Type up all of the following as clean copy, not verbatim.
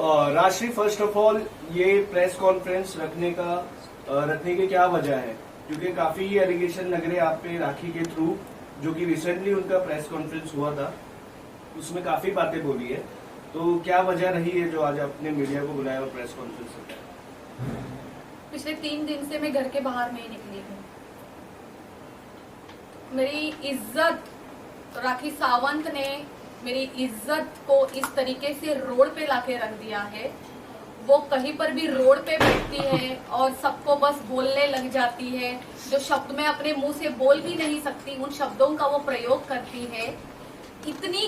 राशि, first of all ये press conference रखने की क्या वजह है? क्योंकि काफी एलिगेशन लग रहे हैं आप पे राखी के थ्रू, जो कि रिसेंटली उनका प्रेस कॉन्फ्रेंस हुआ था, उसमें काफी बातें बोली है। तो क्या वजह रही है जो आज आपने मीडिया को बुलाया और प्रेस कॉन्फ्रेंस रखा? पिछले 3 दिन से मैं घर के बाहर नहीं निकली हूँ। मेरी इज्जत, राखी सावंत ने मेरी इज्जत को इस तरीके से रोड पे लाके रख दिया है। वो कहीं पर भी रोड पे बैठती है और सबको बस बोलने लग जाती है। जो शब्द मैं अपने मुंह से बोल भी नहीं सकती, उन शब्दों का वो प्रयोग करती है। इतनी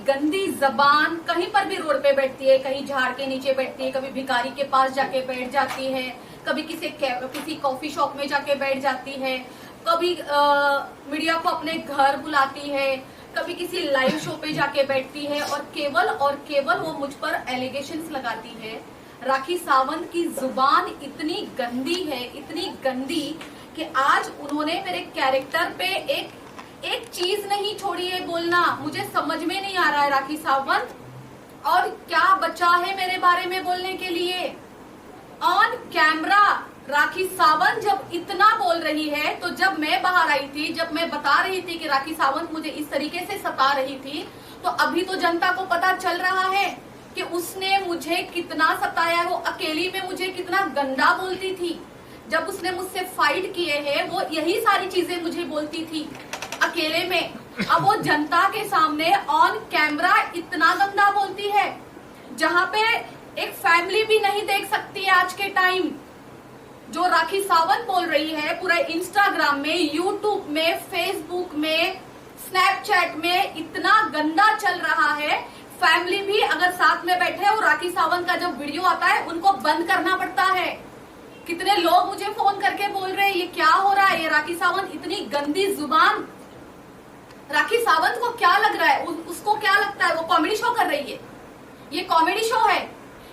गंदी जबान, कहीं पर भी रोड पे बैठती है, कहीं झाड़ के नीचे बैठती है, कभी भिखारी के पास जाके बैठ जाती है, कभी किसी कॉफी शॉप में जाके बैठ जाती है, कभी मीडिया को अपने घर बुलाती है, कभी किसी लाइव शो पे जाके बैठती है और केवल वो मुझ पर एलिगेशंस लगाती है। राखी सावंत की जुबान इतनी गंदी है, इतनी गंदी कि आज उन्होंने मेरे कैरेक्टर पे एक चीज नहीं छोड़ी है बोलना। मुझे समझ में नहीं आ रहा है राखी सावंत और क्या बचा है मेरे बारे में बोलने के लिए। ऑन कैमरा राखी सावंत जब इतना बोल रही है, तो जब मैं बाहर आई थी, जब मैं बता रही थी कि राखी सावंत मुझे इस तरीके से सता रही थी, तो अभी तो जनता को पता चल रहा है कि उसने मुझे कितना सताया है। वो अकेली में मुझे कितना गंदा बोलती थी। जब उसने मुझसे फाइट किए हैं, वो यही सारी चीजें मुझे बोलती थी अकेले में। अब वो जनता के सामने ऑन कैमरा इतना गंदा बोलती है, जहां पे एक फैमिली भी नहीं देख सकती है आज के टाइम। जो राखी सावंत बोल रही है पूरे इंस्टाग्राम में, यूट्यूब में, फेसबुक में, स्नैपचैट में इतना गंदा चल रहा है। फैमिली भी अगर साथ में बैठे और राखी सावंत का जब वीडियो आता है, उनको बंद करना पड़ता है। कितने लोग मुझे फोन करके बोल रहे हैं ये क्या हो रहा है, ये राखी सावंत इतनी गंदी जुबान। राखी सावंत को क्या लग रहा है, उसको क्या लगता है वो कॉमेडी शो कर रही है? ये कॉमेडी शो है?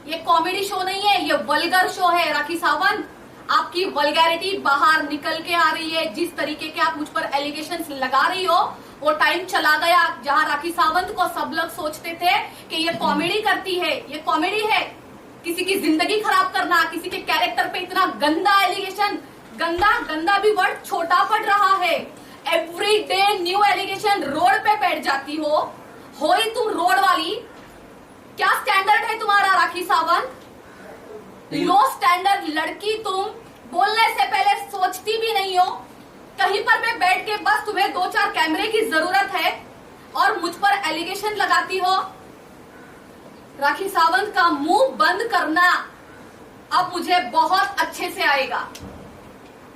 ये कॉमेडी शो नहीं है, ये वल्गर शो है। राखी सावंत, आपकी वल्गैरिटी बाहर निकल के आ रही है। जिस तरीके के आप मुझ पर एलिगेशंस लगा रही हो, वो टाइम चला गया जहां राखी सावंत को सब लोग सोचते थे कि ये कॉमेडी करती है। ये कॉमेडी है, किसी की जिंदगी खराब करना, किसी के कैरेक्टर पे इतना गंदा एलिगेशन। गंदा भी वर्ड छोटा पड़ रहा है। Every day new allegation. Road पे बैठ जाती हो ही तुम रोड वाली। क्या स्टैंडर्ड है तुम्हारा राखी सावंत? लो स्टैंडर्ड लड़की तुम। बोलने से पहले सोचती भी नहीं हो। कहीं पर भी बैठ के बस तुम्हें 2-4 कैमरे की जरूरत है और मुझ पर एलिगेशन लगाती हो। राखी सावंत का मुंह बंद करना अब मुझे बहुत अच्छे से आएगा।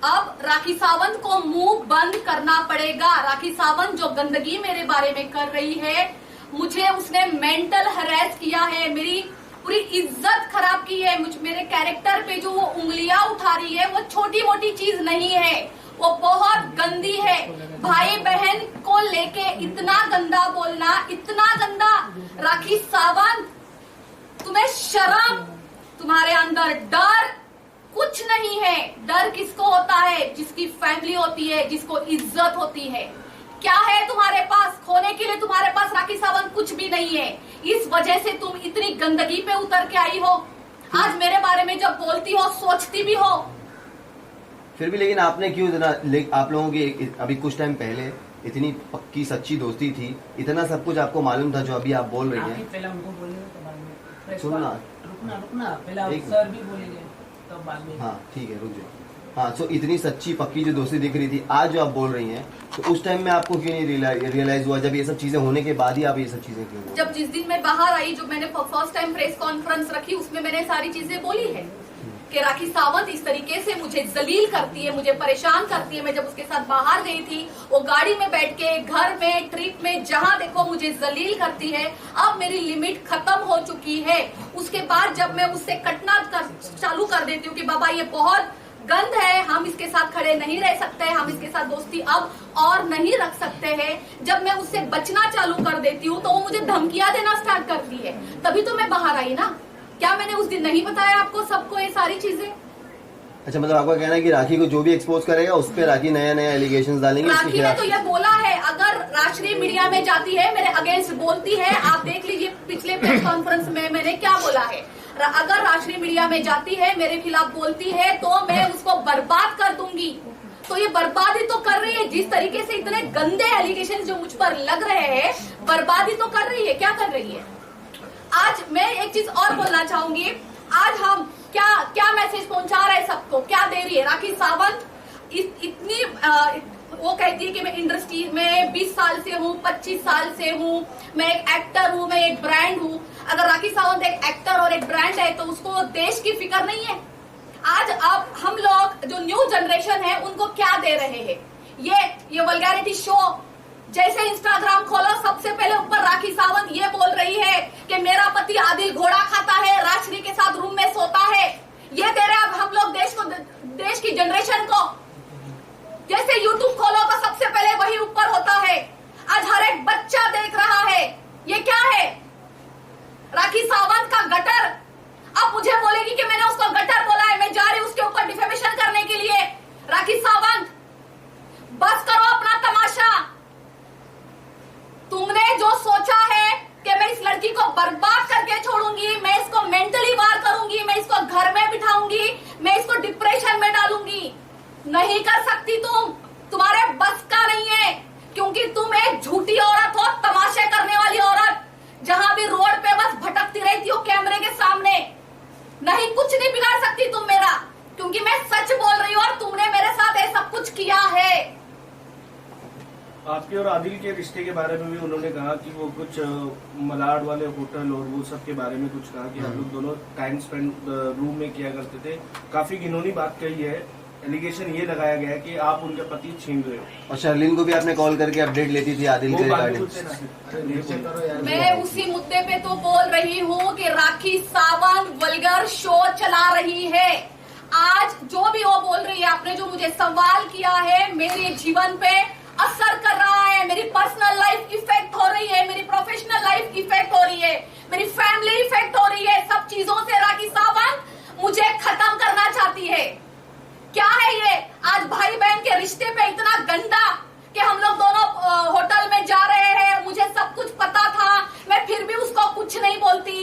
अब राखी सावंत को मुंह बंद करना पड़ेगा। राखी सावंत जो गंदगी मेरे बारे में कर रही है, मुझे उसने मेंटल हरेस किया है, मेरी पूरी इज्जत खराब की है। मेरे कैरेक्टर पे जो वो उंगलियां उठा रही है, वो छोटी मोटी चीज नहीं है, वो बहुत गंदी है। भाई बहन को लेके इतना गंदा बोलना, इतना गंदा। राखी सावंत, तुम्हें शर्म, तुम्हारे अंदर डर कुछ नहीं है। डर किसको होता है? जिसकी फैमिली होती है, जिसको इज्जत होती है। क्या है तुम्हारे पास खोने के लिए? तुम्हारे पास राखी सावंत कुछ भी नहीं है। इस वजह से तुम इतनी गंदगी पे उतर के आई हो। आज मेरे बारे में जब बोलती हो, सोचती भी हो। फिर भी लेकिन आपने क्यों इतना, आप लोगों की अभी कुछ टाइम पहले इतनी पक्की सच्ची दोस्ती थी, इतना सब कुछ आपको मालूम था जो अभी आप बोल रही हैं। पहले उनको बोलिए, सुनना, रुकना पहले सर भी बोलेंगे तब बाद में। हाँ ठीक है, रुक जाओ। हाँ, सो इतनी सच्ची पक्की जो दोस्ती दिख रही थी, आज जो आप बोल रही हैं, तो उस टाइम में आपको क्यों नहीं रियलाइज हुआ? जब ये सब चीजें होने के बाद ही आप ये सब चीजें क्यों बोल? जब जिस दिन मैं बाहर आई, जो मैंने फर्स्ट टाइम प्रेस कॉन्फ्रेंस रखी, उसमें मैंने सारी चीजें बोली है कि राखी सावंत इस तरीके से मुझे जलील करती है, मुझे परेशान करती है। मैं जब उसके साथ बाहर गई थी, वो गाड़ी में बैठ के, घर में, ट्रिप में, जहां देखो मुझे जलील करती है। अब मेरी लिमिट खत्म हो चुकी है। उसके बाद जब मैं उससे कटना चालू कर देती हूँ कि बाबा ये बहुत गंद है, हम इसके साथ खड़े नहीं रह सकते, हम इसके साथ दोस्ती अब और नहीं रख सकते हैं, जब मैं उससे बचना चालू कर देती हूँ, तो वो मुझे धमकियां देना स्टार्ट करती है। तभी तो मैं बाहर आई ना। क्या मैंने उस दिन नहीं बताया आपको सबको ये सारी चीजें? अच्छा, मतलब आपका कहना है कि राखी को जो भी एक्सपोज करेगा उस पर राखी नया एलिगेशंस डालेंगे। राखी ने तो ये बोला है, अगर राष्ट्रीय मीडिया में जाती है, मेरे अगेंस्ट बोलती है। आप देख लीजिए पिछले प्रेस कॉन्फ्रेंस में मैंने क्या बोला है। अगर राष्ट्रीय मीडिया में जाती है, मेरे खिलाफ बोलती है, तो मैं उसको बर्बाद कर दूंगी। तो ये बर्बादी तो कर रही है, जिस तरीके से इतने गंदे एलिगेशन जो मुझ पर लग रहे हैं, बर्बादी तो कर रही है। क्या कर रही है? आज मैं एक चीज और बोलना चाहूंगी, आज हम क्या मैसेज पहुंचा रहे हैं सबको, क्या दे रही है राखी सावंत? इतनी वो कहती है कि मैं इंडस्ट्री में 20 साल से हूँ, 25 साल से हूँ, मैं एक एक्टर हूँ, मैं एक ब्रांड हूँ। अगर राखी सावंत एक एक्टर और एक ब्रांड है तो उसको देश की फिक्र नहीं है? आज अब हम लोग जो न्यू जनरेशन है उनको क्या दे रहे हैं? ये वल्गैरिटी शो। जैसे इंस्टाग्राम खोलो, सबसे पहले ऊपर राखी सावंत ये बोल रही है कि मेरा पति आदिल घोड़ा खाता है, राजश्री के साथ रूम में सोता है। ये दे रहे अब हम लोग देश की जनरेशन को। जैसे यूट्यूब खोलो तो सबसे पहले वही ऊपर होता है। आज हर एक बच्चा देख रहा है। ये क्या है? राखी सावंत का गटर। अब मुझे बोलेगी कि मैंने उसको गटर बोला है, मैं जा रही हूं उसके ऊपर डिफेमेशन करने के लिए। राखी सावंत, बस करो अपना तमाशा। तुमने जो सोचा है कि मैं इस लड़की को बर्बाद करके छोड़ूंगी, मैं इसको मेंटली वार करूंगी, मैं इसको घर में बिठाऊंगी, मैं इसको डिप्रेशन में डालूंगी, नहीं कर सकती तुम। तुम्हारे बस का नहीं है, क्योंकि तुम एक झूठी औरत हो, तमाशे करने वाली औरत, जहां भी रोड पे बस भटकती रहती हो कैमरे के सामने। नहीं, कुछ नहीं बिगाड़ सकती तुम मेरा, क्योंकि मैं सच बोल रही हूँ और तुमने मेरे साथ ये सब कुछ किया है। आपके और आदिल के रिश्ते के बारे में भी उन्होंने कहा कि वो कुछ मलाड वाले होटल और वो सब के बारे में कुछ कहा कि आप लोग दोनों टाइम स्पेंड रूम में किया करते थे। काफी घिनौनी बात कही है। एलिगेशन ये लगाया गया है कि आप उनका पति छीन रहे हो। और शर्लिन को भी आपने कॉल करके अपडेट लेती थी आदिल के रिगार्डिंग। मैं उसी मुद्दे पे तो बोल रही हूँ कि राखी सावंत वल्गर शो चला रही है। आज जो भी वो बोल रही है, आपने जो मुझे सवाल किया है, मेरे जीवन पे असर कर रहा है, मेरी पर्सनल लाइफ इफेक्ट हो रही है, मेरी प्रोफेशनल लाइफ इफेक्ट हो रही है, मेरी फैमिली इफेक्ट हो रही है। सब चीजों से राखी सावंत मुझे खत्म करना चाहती है। क्या है ये? आज भाई बहन के रिश्ते पे इतना गंदा कि हम लोग दोनों होटल में जा रहे हैं, मुझे सब कुछ पता था, मैं फिर भी उसको कुछ नहीं बोलती।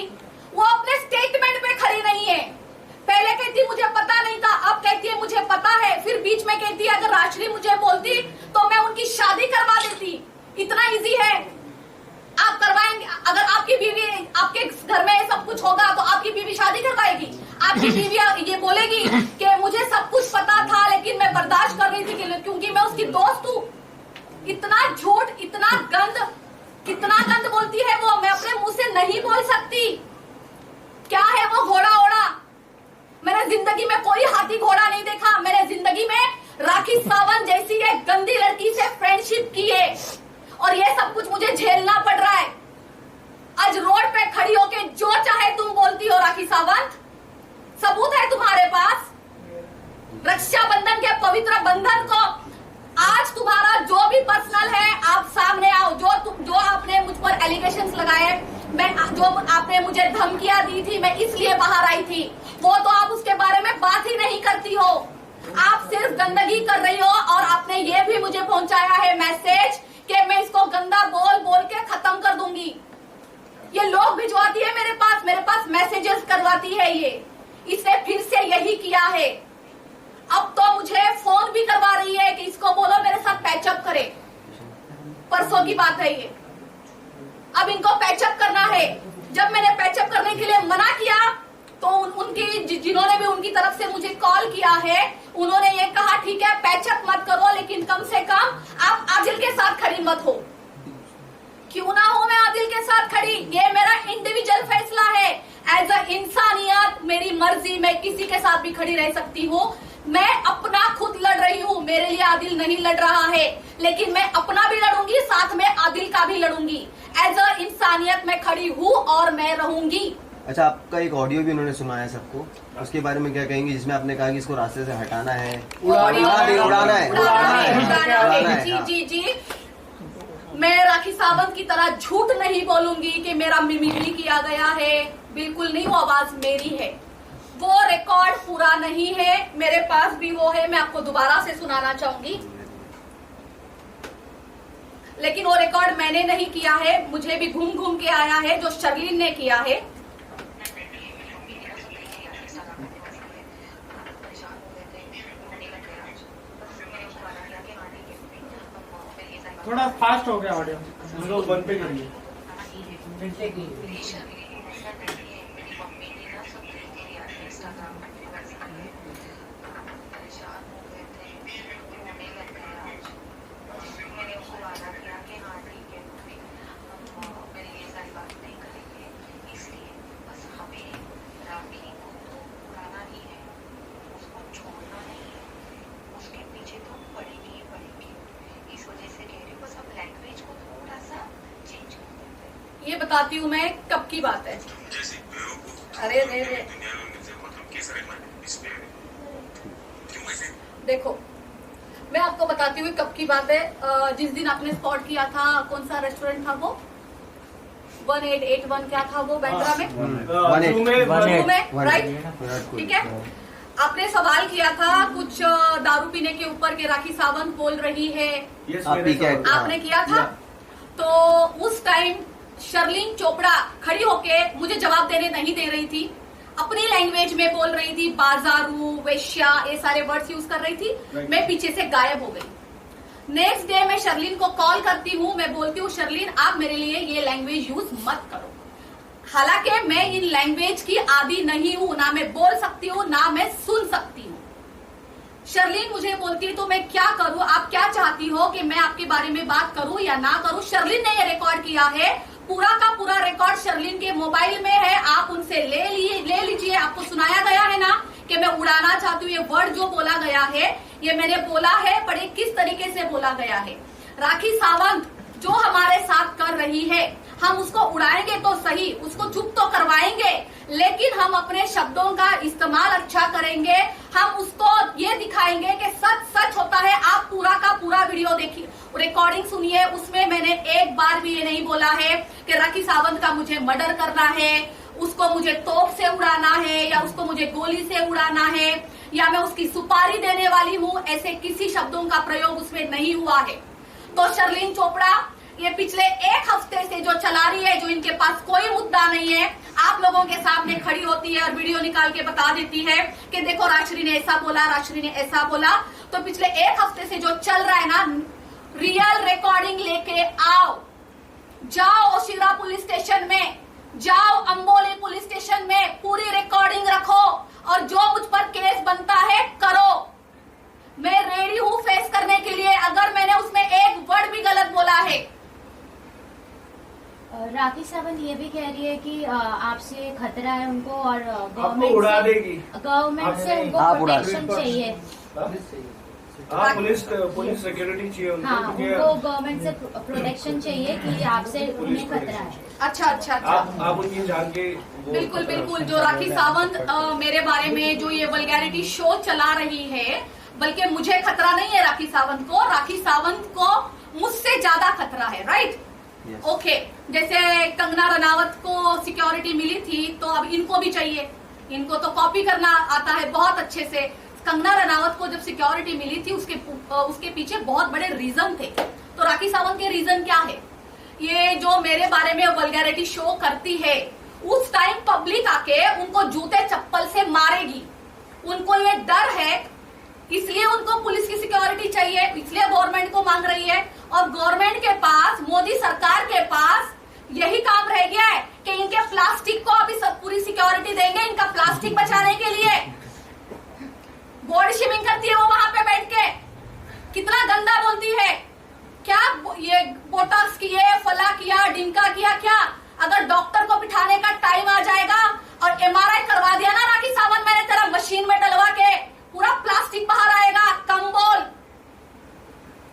वो अपने स्टेटमेंट पे खड़ी नहीं है। पहले कहती मुझे पता नहीं था, अब कहती है मुझे पता है, फिर बीच में कहती है अगर राजश्री मुझे बोलती तो मैं उनकी शादी करवा देती। इतना इजी है? आप करवाएंगे? अगर आपकी बीवी, आपके घर में सब कुछ होगा तो आपकी बीवी शादी करवाएगी? आपकी बीवी ये बोलेगी कि मुझे सब कुछ पता था लेकिन मैं बर्दाश्त कर रही थी क्योंकि मैं उसकी दोस्त हूँ? इतना झूठ, इतना गंद, कितना गंद बोलती है वो, मैं अपने मुंह से नहीं बोल सकती। क्या है वो घोड़ा ओड़ा? मैंने जिंदगी में कोई हाथी घोड़ा नहीं देखा। मैंने जिंदगी में राखी सावंत जैसी एक गंदी लड़की से फ्रेंडशिप की है और ये सब कुछ मुझे झेलना पड़ रहा है। आज रोड पे खड़ी होके जो चाहे तुम बोलती हो राखी सावंत। सबूत है तुम्हारे पास? रक्षाबंधन के पवित्र बंधन को आज तुम्हारा जो भी पर्सनल है आप सामने आओ। जो आपने मुझ पर एलिगेशंस लगाए, जो आपने मुझे धमकियां दी थी, मैं इसलिए बाहर आई थी, वो तो आप उसके बारे में बात ही नहीं करती हो। आप सिर्फ गंदगी कर रही हो और आपने ये भी मुझे पहुंचाया है मैसेज कि मैं इसको गंदा बोल के खत्म कर दूंगी। ये लोग भिजवाती है मेरे पास मैसेजेस करवाती है ये। इसने फिर से यही किया है। अब तो मुझे फोन भी करवा रही है कि इसको बोलो मेरे साथ पैचअप करे। परसों की बात है ये। अब इनको पैचअप करना है। जब मैंने पैचअप करने के लिए मना किया तो उनकी जिन्होंने भी उनकी तरफ से मुझे कॉल किया है, उन्होंने ये कहा ठीक है पैचअप मत करो लेकिन कम से कम आप आदिल के साथ खड़ी मत हो। क्यों ना हो मैं आदिल के साथ खड़ी? ये मेरा इंडिविजुअल फैसला है। एज अ इंसानियत मेरी मर्जी, मैं किसी के साथ भी खड़ी रह सकती हूँ। मैं अपना खुद लड़ रही हूँ, मेरे लिए आदिल नहीं लड़ रहा है, लेकिन मैं अपना भी लड़ूंगी, साथ में आदिल का भी लड़ूंगी। एज अ इंसानियत मैं खड़ी हूँ और मैं रहूंगी। अच्छा, आपका एक ऑडियो भी उन्होंने सुनाया सबको, उसके बारे में क्या कहेंगे? जिसमें आपने कहा कि इसको रास्ते से हटाना है, उड़ाना है। जी। मैं राखी सावंत की तरह झूठ नहीं बोलूंगी कि मेरा मिमिक्री किया गया है। बिल्कुल नहीं, वो आवाज मेरी है। वो रिकॉर्ड पूरा नहीं है, मेरे पास भी वो है, मैं आपको दोबारा से सुनाना चाहूंगी। लेकिन वो रिकॉर्ड मैंने नहीं किया है, मुझे भी घूम घूम के आया है, जो शर्लिन ने किया है। थोड़ा फास्ट हो गया ऑडियो। उसको बंद पे करिए। मिलते की ये बताती हूँ मैं कब की बात है। अरे रे रे देखो, मैं आपको बताती हूँ कब की बात है। जिस दिन आपने स्पॉट किया था, कौन सा रेस्टोरेंट था वो, 1881 क्या था वो, बांद्रा में, वन में राइट, ठीक है। आपने सवाल किया था कुछ दारू पीने के ऊपर के राखी सावंत बोल रही है, आपने किया था। तो उस टाइम शर्लिन चोपड़ा खड़ी होके मुझे जवाब देने नहीं दे रही थी, अपनी लैंग्वेज में बोल रही थी, बाजारू, वेश्या, ये सारे वर्ड्स यूज कर रही थी। मैं पीछे से गायब हो गई। नेक्स्ट डे मैं शर्लिन को कॉल करती हूँ, मैं बोलती हूँ शर्लिन आप मेरे लिए ये लैंग्वेज यूज मत करो। हालांकि मैं इन लैंग्वेज की आदी नहीं हूँ, ना मैं बोल सकती हूँ ना मैं सुन सकती हूँ। शर्लिन मुझे बोलती है तो मैं क्या करूँ, आप क्या चाहती हो कि मैं आपके बारे में बात करूँ या ना करूँ। शर्लिन ने ये रिकॉर्ड किया है, पूरा का पूरा रिकॉर्ड शर्लिन के मोबाइल में है, आप उनसे ले लीजिए। आपको सुनाया गया है ना कि मैं उड़ाना चाहती हूँ, ये वर्ड जो बोला गया है ये मैंने बोला है, पर ये किस तरीके से बोला गया है। राखी सावंत जो हमारे साथ कर रही है, हम उसको उड़ाएंगे तो सही, उसको चुप तो करवाएंगे, लेकिन हम अपने शब्दों का इस्तेमाल अच्छा करेंगे। हम उसको ये दिखाएंगे कि सच सच होता है। आप पूरा का पूरा वीडियो देखिए, रिकॉर्डिंग सुनिए, उसमें मैंने एक बार भी ये नहीं बोला है कि राखी सावंत का मुझे मर्डर करना है, उसको मुझे तोप से उड़ाना है या उसको मुझे गोली से उड़ाना है या मैं उसकी सुपारी देने वाली हूँ, ऐसे किसी शब्दों का प्रयोग उसमें नहीं हुआ है। तो शर्लिन चोपड़ा ये पिछले एक हफ्ते से जो चला रही है, जो इनके पास कोई मुद्दा नहीं है, आप लोगों के सामने खड़ी होती है और वीडियो निकाल के बता देती है कि देखो राजश्री ने ऐसा बोला, राजश्री ने ऐसा बोला। तो पिछले एक हफ्ते से जो चल रहा है ना, रियल रिकॉर्डिंग लेके आओ, जाओ ओशिरा पुलिस स्टेशन में, जाओ अंबोली पुलिस स्टेशन में, पूरी रिकॉर्डिंग रखो और जो मुझ पर केस बनता है करो। मैं रेडी हूँ फेस करने के लिए, अगर मैंने उसमें एक वर्ड भी गलत बोला है। राखी सावंत ये भी कह रही है कि आपसे खतरा है उनको और आपको उड़ा देगी, गवर्नमेंट से उनको प्रोटेक्शन चाहिए। हाँ, पुलिस सिक्योरिटी चाहिए हाँ, उनको गवर्नमेंट से प्रोटेक्शन चाहिए कि आपसे उन्हें खतरा है। अच्छा अच्छा अच्छा, आप उनकी जान के बिल्कुल बिल्कुल। जो राखी सावंत मेरे बारे में जो ये वल्गैरिटी शो चला रही है, बल्कि मुझे खतरा नहीं है राखी सावंत को, राखी सावंत को मुझसे ज्यादा खतरा है, राइट? ओके, जैसे कंगना रनावत को सिक्योरिटी मिली थी तो अब इनको भी चाहिए, इनको तो कॉपी करना आता है बहुत अच्छे से। कंगना रनावत को जब सिक्योरिटी मिली थी उसके पीछे बहुत बड़े रीजन थे। तो राखी सावंत के रीजन क्या है? ये जो मेरे बारे में वल्गैरिटी शो करती है, उस टाइम पब्लिक आके उनको जूते चप्पल से मारेगी, उनको ये डर है, इसलिए उनको पुलिस की सिक्योरिटी चाहिए, इसलिए गवर्नमेंट को मांग रही है। और गवर्नमेंट के पास, मोदी सरकार के पास यही काम रह गया है कि इनके प्लास्टिक को अभी सब पूरी सिक्योरिटी देंगे, इनका प्लास्टिक बचाने के लिए। बॉडी शेमिंग करती है वो वहां पे बैठ के, कितना गंदा बोलती है, क्या ये बोटॉक्स किए, फला किया, डिंका किया, क्या? अगर डॉक्टर को बिठाने का टाइम आ जाएगा और MRI करवा दिया ना राखी सावंत, मैंने तेरा मशीन में डलवा के, पूरा प्लास्टिक बाहर आएगा, कम बोल।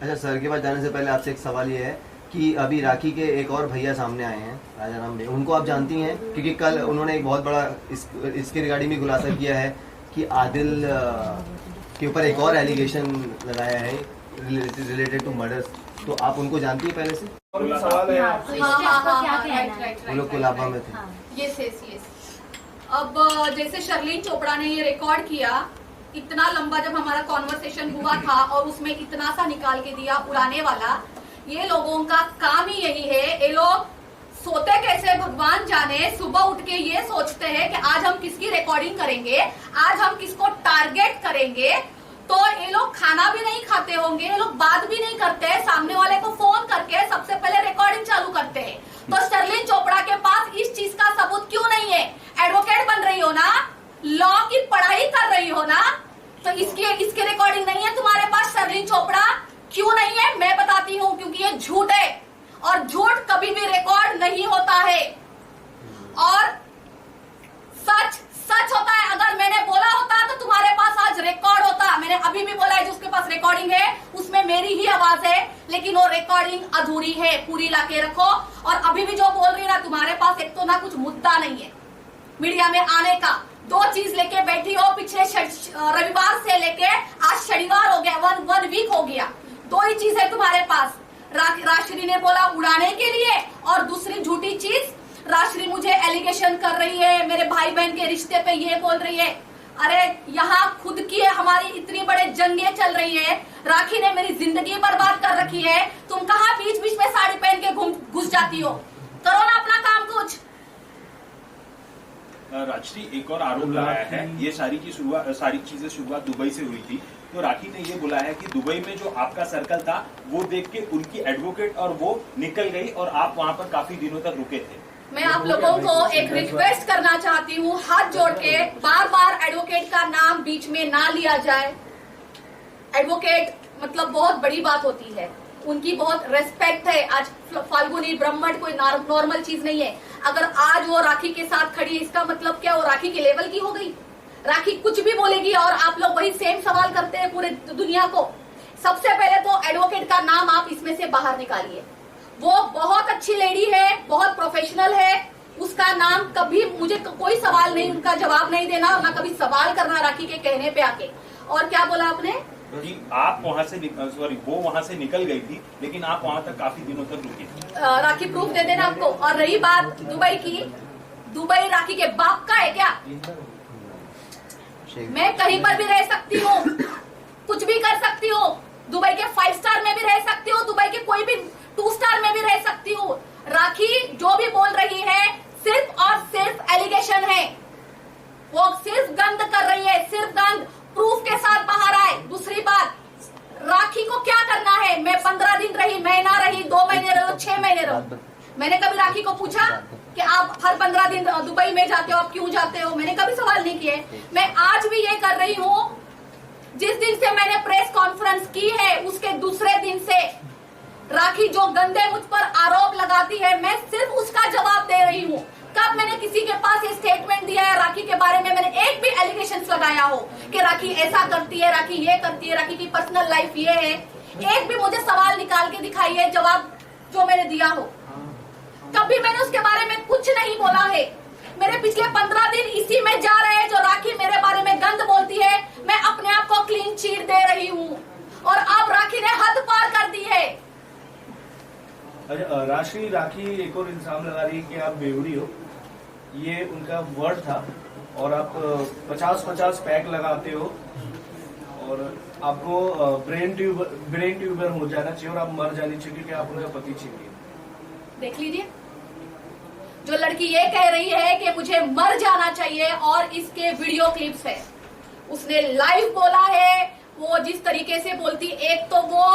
अच्छा, सर के पास जाने से पहले आपसे एक सवाल ये है कि अभी राखी के एक और भैया सामने आए हैं, राजा राम भैया, उनको आप जानती हैं? क्योंकि कल उन्होंने एक बहुत बड़ा इसके रिगार्डिंग में खुलासा किया है कि आदिल के ऊपर एक और एलिगेशन लगाया है रिलेटेड टू मर्डर। तो आप उनको जानती है पहले से? और भी सवाल है आपसे। वो लोग कोलाबा में थे। Yes yes yes. अब जैसे शर्लिन चोपड़ा ने ये रिकॉर्ड किया, इतना लंबा जब हमारा कॉन्वर्सेशन हुआ था और उसमें इतना सा निकाल के दिया उड़ाने वाला, ये लोगों का काम ही यही है। ये लोग सोते कैसे भगवान जाने, सुबह उठ के ये सोचते हैं कि आज हम किसकी रिकॉर्डिंग करेंगे, आज हम किसको टारगेट करेंगे। तो ये लोग खाना भी नहीं खाते होंगे, ये लोग बात भी नहीं करते हैं, सामने वाले को फोन करके सबसे पहले रिकॉर्डिंग चालू करते हैं। तो स्टर्लिन चोपड़ा के पास इस चीज का सबूत क्यों नहीं है? एडवोकेट बन रही हो ना, लॉ की पढ़ाई कर रही हो ना, तो इसकी रिकॉर्डिंग नहीं है तुम्हारे पास। स्टर्लिन चोपड़ा क्यों नहीं है? मैं बताती हूँ, क्योंकि ये झूठ है और झूठ कभी भी रिकॉर्ड नहीं होता है और सच सच होता है। अगर मैंने बोला होता तो तुम्हारे पास आज रिकॉर्ड होता। मैंने अभी भी बोला है, जिसके पास रिकॉर्डिंग है उसमें मेरी ही आवाज है, लेकिन वो रिकॉर्डिंग अधूरी है, पूरी लाके रखो। और अभी भी जो बोल रही है ना, तुम्हारे पास एक तो ना कुछ मुद्दा नहीं है मीडिया में आने का। 2 चीज लेके बैठी हो, पिछले रविवार से लेके आज शनिवार हो गया, वन वीक हो गया। 2 ही चीज है तुम्हारे पास। राजश्री ने बोला उड़ाने के लिए, और दूसरी झूठी चीज, राजश्री मुझे एलिगेशन कर रही है, मेरे भाई बहन के रिश्ते पे ये बोल रही है। अरे यहाँ खुद की हमारी इतनी बड़े जंगे चल रही है, राखी ने मेरी जिंदगी बर्बाद कर रखी है, तुम कहाँ बीच बीच में साड़ी पहन के घुस जाती हो? करो ना अपना काम कुछ। राजश्री एक और आरोप लगाया है, ये सारी चीजें शुरुआत दुबई से हुई थी। तो राखी ने ये बोला है कि दुबई में जो आपका सर्कल था वो देख के उनकी एडवोकेट और वो निकल गई और आप वहां पर काफी दिनों तक रुके थे। मैं आप लोगों को एक रिक्वेस्ट करना चाहती हूँ, हाथ जोड़ के, बार बार एडवोकेट का नाम बीच में ना लिया जाए। एडवोकेट मतलब बहुत बड़ी बात होती है, उनकी बहुत रेस्पेक्ट है। आज फाल्गुनी ब्रह्मण्ड कोई नॉर्मल चीज नहीं है। अगर आज वो राखी के साथ खड़ी है, इसका मतलब क्या वो राखी के लेवल की हो गई? राखी कुछ भी बोलेगी और आप लोग वही सेम सवाल करते हैं पूरे दुनिया को। सबसे पहले तो एडवोकेट का नाम आप इसमें से बाहर निकालिए। वो बहुत अच्छी लेडी है, बहुत प्रोफेशनल है, उसका नाम कभी, मुझे कोई सवाल नहीं, उनका जवाब नहीं देना और ना कभी सवाल करना राखी के कहने पे आके। और क्या बोला आपने कि आप वहां से वो वहां से निकल गई थी, लेकिन आप वहां तक काफी दिनों तक रुकी थी। राखी प्रूफ दे देना आपको। और रही बात दुबई की, दुबई राखी के बाप का है क्या? मैं कहीं पर भी रह सकती हूँ, कुछ भी कर सकती हूँ। दुबई के 5 स्टार में भी रह सकती हूँ, दुबई के कोई भी 2 स्टार में भी रह सकती हूँ। राखी जो भी बोल रही है सिर्फ और सिर्फ एलिगेशन है, वो सिर्फ गंद कर रही है, सिर्फ गंद। प्रूफ के साथ बाहर आए। दूसरी बात, राखी को क्या करना है? मैं 15 दिन रही, महीना रही, 2 महीने रहो, 6 महीने रहो, मैंने कभी राखी को पूछा कि आप हर 15 दिन दुबई में जाते हो, आप क्यों जाते हो? मैंने कभी सवाल नहीं किए। मैं आज भी ये कर रही हूँ। जिस दिन से मैंने प्रेस कॉन्फ्रेंस की है उसके दूसरे दिन से राखी जो गंदे मुझ पर आरोप लगाती है, मैं सिर्फ उसका जवाब दे रही हूँ। कब मैंने किसी के पास ये स्टेटमेंट दिया है राखी के बारे में, मैंने एक भी एलिगेशन लगाया हो कि राखी ऐसा करती है, राखी ये करती है, राखी की पर्सनल लाइफ ये है? एक भी मुझे सवाल निकाल के दिखाइए, जवाब जो मैंने दिया हो। कभी मैंने उसके बारे में कुछ नहीं बोला है। मेरे पिछले 15 दिन इसी में जा रहे हैं जो राखी मेरे बारे में गंद बोलती है। मैं अपने आप को क्लीन चीट दे रही हूँ और अब राखी ने हद पार कर दी है। राखी एक और इल्जाम लगा रही है कि आप बेवड़ी हो, ये उनका वर्ड था। और आप 50-50 पैक लगाते हो और आपको ब्रेन ट्यूबर हो जाना चाहिए और आप मर जानी चाहिए क्योंकि आप उनका पति छीन लिए। देख लीजिए, जो लड़की ये कह रही है कि मुझे मर जाना चाहिए और इसके वीडियो क्लिप्स है, उसने लाइव बोला है। वो जिस तरीके से बोलती, एक तो वो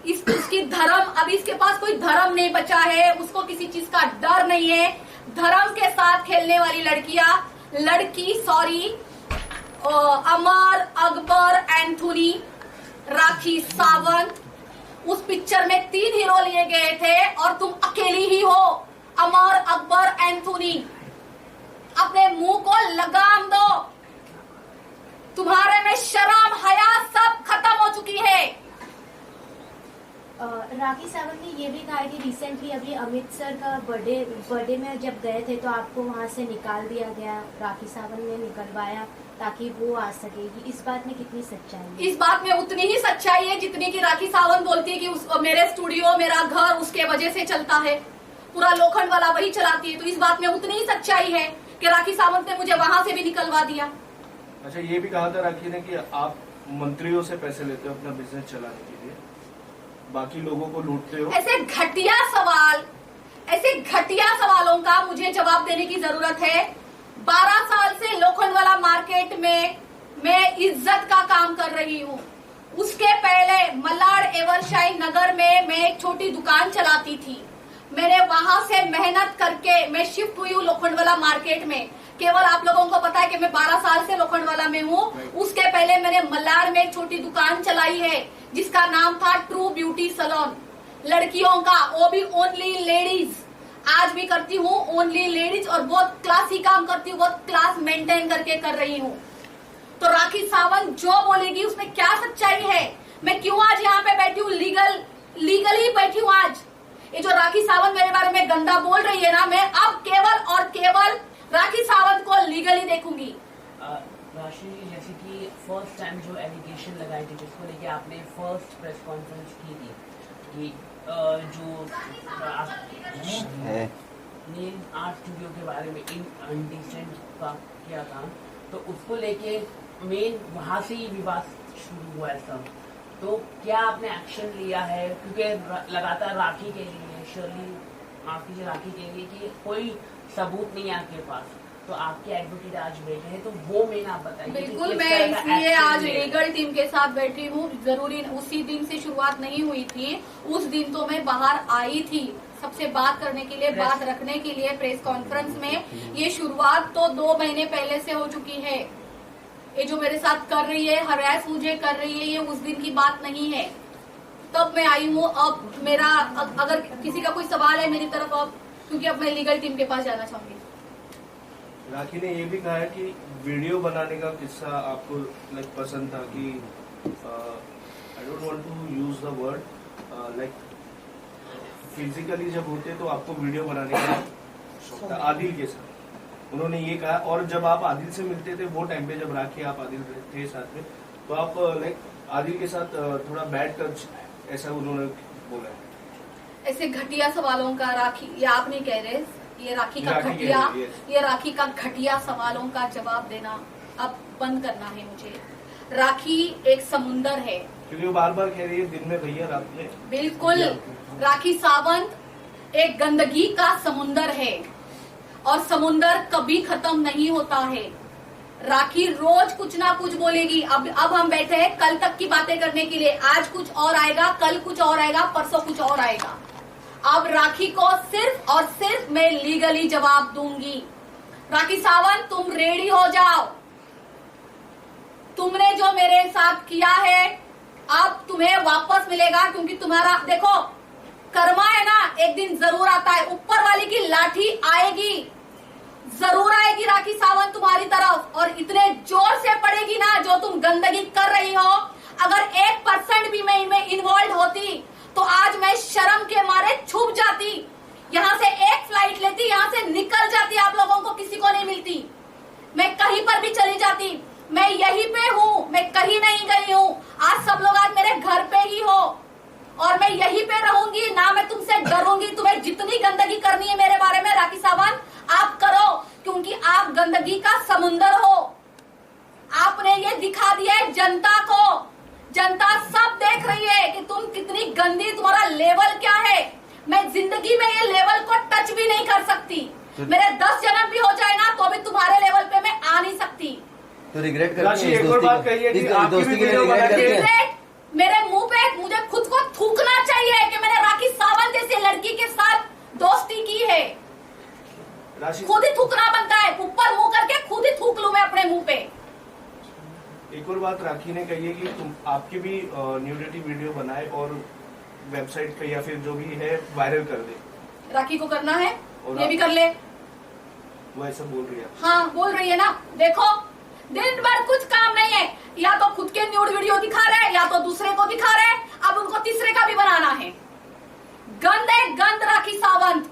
उसकी धर्म, अभी इसके पास कोई धर्म नहीं बचा है, उसको किसी चीज का डर नहीं है। धर्म के साथ खेलने वाली अमर, अकबर, एंथोनी, राखी सावंत, उस पिक्चर में 3 हीरो लिए गए थे और तुम अकेली ही हो। अमर, अकबर, एंथोनी, अपने मुंह को लगाम दो। तुम्हारे में शर्म, हया सब खत्म हो चुकी है। राखी सावंत ने ये भी कहा कि रिसेंटली अभी अमित सर का बर्थडे में जब गए थे तो आपको वहां से निकाल दिया गया, राखी सावंत ने निकलवाया ताकि वो आ सकेगी। इस बात में कितनी सच्चाई है? इस बात में उतनी ही सच्चाई है जितनी की राखी सावंत बोलती है कि मेरे स्टूडियो, मेरा घर उसके वजह से चलता है, पूरा लोखंड वाला वही चलाती है। तो इस बात में उतनी ही सच्चाई है कि राखी सावंत ने मुझे वहां से भी निकलवा दिया। अच्छा, ये भी कहा था राखी ने कि आप मंत्रियों से पैसे लेते हो अपना बिजनेस चलाने के लिए, बाकी लोगों को लूटते हो। ऐसे घटिया सवालों का मुझे जवाब देने की जरूरत है। 12 साल से लोखंड वाला मार्केट में मैं इज्जत का काम कर रही हूँ। उसके पहले मलाड एवरशाही नगर में मैं एक छोटी दुकान चलाती थी। मैंने वहां से मेहनत करके मैं शिफ्ट हुई हूँ लोखंडवाला मार्केट में। केवल आप लोगों को पता है कि मैं 12 साल से लोखंडवाला में हूँ। उसके पहले मैंने मलाड में एक छोटी दुकान चलाई है जिसका नाम था ट्रू ब्यूटी सैलून, लड़कियों का, वो भी ओनली लेडीज। आज भी करती हूँ ओनली लेडीज और बहुत क्लासी काम करती हूँ, बहुत क्लास मेंटेन करके कर रही हूँ। तो राखी सावंत जो बोलेगी उसमें क्या सच्चाई है? मैं क्यों आज यहाँ पे बैठी हूँ? लीगली बैठी हूँ आज। ये जो राखी सावंत मेरे बारे में गंदा बोल रही है ना, मैं अब केवल और केवल राखी सावंत को लीगली देखूंगी। राशि, जैसे कि फर्स्ट टाइम जो एलिगेशन लगाई थी जिसको लेके आपने फर्स्ट प्रेस कॉन्फ्रेंस की थी कि जो नेल आर्ट स्टूडियो के बारे में इनडिसेंट का किया था, तो उसको लेके मेन वहां से ही विवाद शुरू हुआ है सब। तो क्या आपने एक्शन लिया है? क्योंकि लगातार राखी के लिए, शर्ली माफ कीजिए, राखी के लिए कि कोई सबूत नहीं है आपके पास, तो आपके एडवोकेट आज बैठे हैं, तो वो मेन आप बताइए। बिल्कुल, मैं इसलिए आज लीगल टीम के साथ बैठी हूँ। जरूरी उसी दिन से शुरुआत नहीं हुई थी, उस दिन तो मैं बाहर आई थी सबसे बात करने के लिए, बात रखने के लिए प्रेस कॉन्फ्रेंस में। ये शुरुआत तो 2 महीने पहले से हो चुकी है। ये जो मेरे साथ कर रही है, हरास मुझे कर रही है, ये उस दिन की बात नहीं है। तब मैं आई हूँ। अब मेरा अगर किसी का कोई सवाल है मेरी तरफ, अब क्योंकि अब मैं लीगल टीम के पास जाना चाहूंगी। राखी ने ये भी कहा है कि वीडियो बनाने का किस्सा आपको पसंद था कि I don't want to use the word like physically जब होते तो आपको वीडियो बनाने का शौक था आदिल के साथ, उन्होंने ये कहा। और जब आप आदिल से मिलते थे वो टाइम पे, जब राखी आप आदिल थे साथ में, तो आप लाइक आदिल के साथ थोड़ा बैड टच, ऐसा उन्होंने बोला है। ऐसे घटिया सवालों का राखी, ये आप नहीं कह रहे, ये राखी का घटिया, ये राखी का घटिया सवालों का जवाब देना अब बंद करना है मुझे। राखी एक समुंदर है, क्योंकि वो बार बार कह रही है दिन में भैया रात में। बिल्कुल, राखी सावंत एक गंदगी का समुंदर है और समुंदर कभी खत्म नहीं होता है। राखी रोज कुछ ना कुछ बोलेगी। अब हम बैठे हैं कल तक की बातें करने के लिए। आज कुछ और आएगा, कल कुछ और आएगा, परसों कुछ और आएगा। अब राखी को सिर्फ और सिर्फ मैं लीगली जवाब दूंगी। राखी सावंत, तुम रेडी हो जाओ। तुमने जो मेरे साथ किया है अब तुम्हें वापस मिलेगा, क्योंकि तुम्हारा देखो कर्मा है ना, एक दिन जरूर आता है। ऊपर वाली की लाठी आएगी, जरूर आएगी राखी सावंत तुम्हारी तरफ, और इतने जोर से पड़ेगी ना जो तुम गंदगी कर रही हो। अगर 1% भी मैं इनमें इन्वॉल्व होती तो आज मैं शर्म के मारे छुप जाती, यहाँ से एक फ्लाइट लेती, यहाँ से निकल जाती, आप लोगों को किसी को नहीं मिलती, मैं कहीं पर भी चली जाती। मैं यहीं पे हूँ, मैं कहीं नहीं गई हूँ। आज सब लोग आज मेरे घर पे ही हो और मैं यहीं पे रहूंगी ना, मैं तुमसे डरूंगी। तुम्हें जितनी गंदगी करनी है मेरे बारे में राखी सावंत, आप करो, क्योंकि आप गंदगी का समुंदर हो। आपने ये दिखा दिया है जनता को, जनता सब देख रही है कि तुम कितनी गंदी, तुम्हारा लेवल क्या है। मैं जिंदगी में ये लेवल को टच भी नहीं कर सकती। मेरे 10 जन्म भी हो जाए ना तो भी तुम्हारे लेवल पे मैं आ नहीं सकती। तो रिग्रेट करती राशि, हैं एक और बात कही है कि आपकी दोस्ती भी के लिए वीडियो रिग्रेट बना के- करती हैं? मेरे मुंह पे मुझे खुद को थूकना चाहिए कि मैंने राखी सावंत जैसी लड़की के साथ दोस्ती की है। राशि, खुद ही थूकना बनता है, ऊपर मुंह करके खुद ही थूक लूं मैं अपने मुंह पे। एक और बात राखी ने कही है कि तुम आपकी भी न्यूडिटी वीडियो बनाए और वेबसाइट पे या फिर जो भी है वायरल कर दे। राखी को करना है, और ये भी कर ले। वो ऐसा बोल रही है। हाँ बोल रही है ना, देखो दिन भर कुछ काम नहीं है, या तो खुद के न्यूड वीडियो दिखा रहे या तो दूसरे को दिखा रहे, अब उनको तीसरे का भी बनाना है। गंद है गंद राखी सावंत।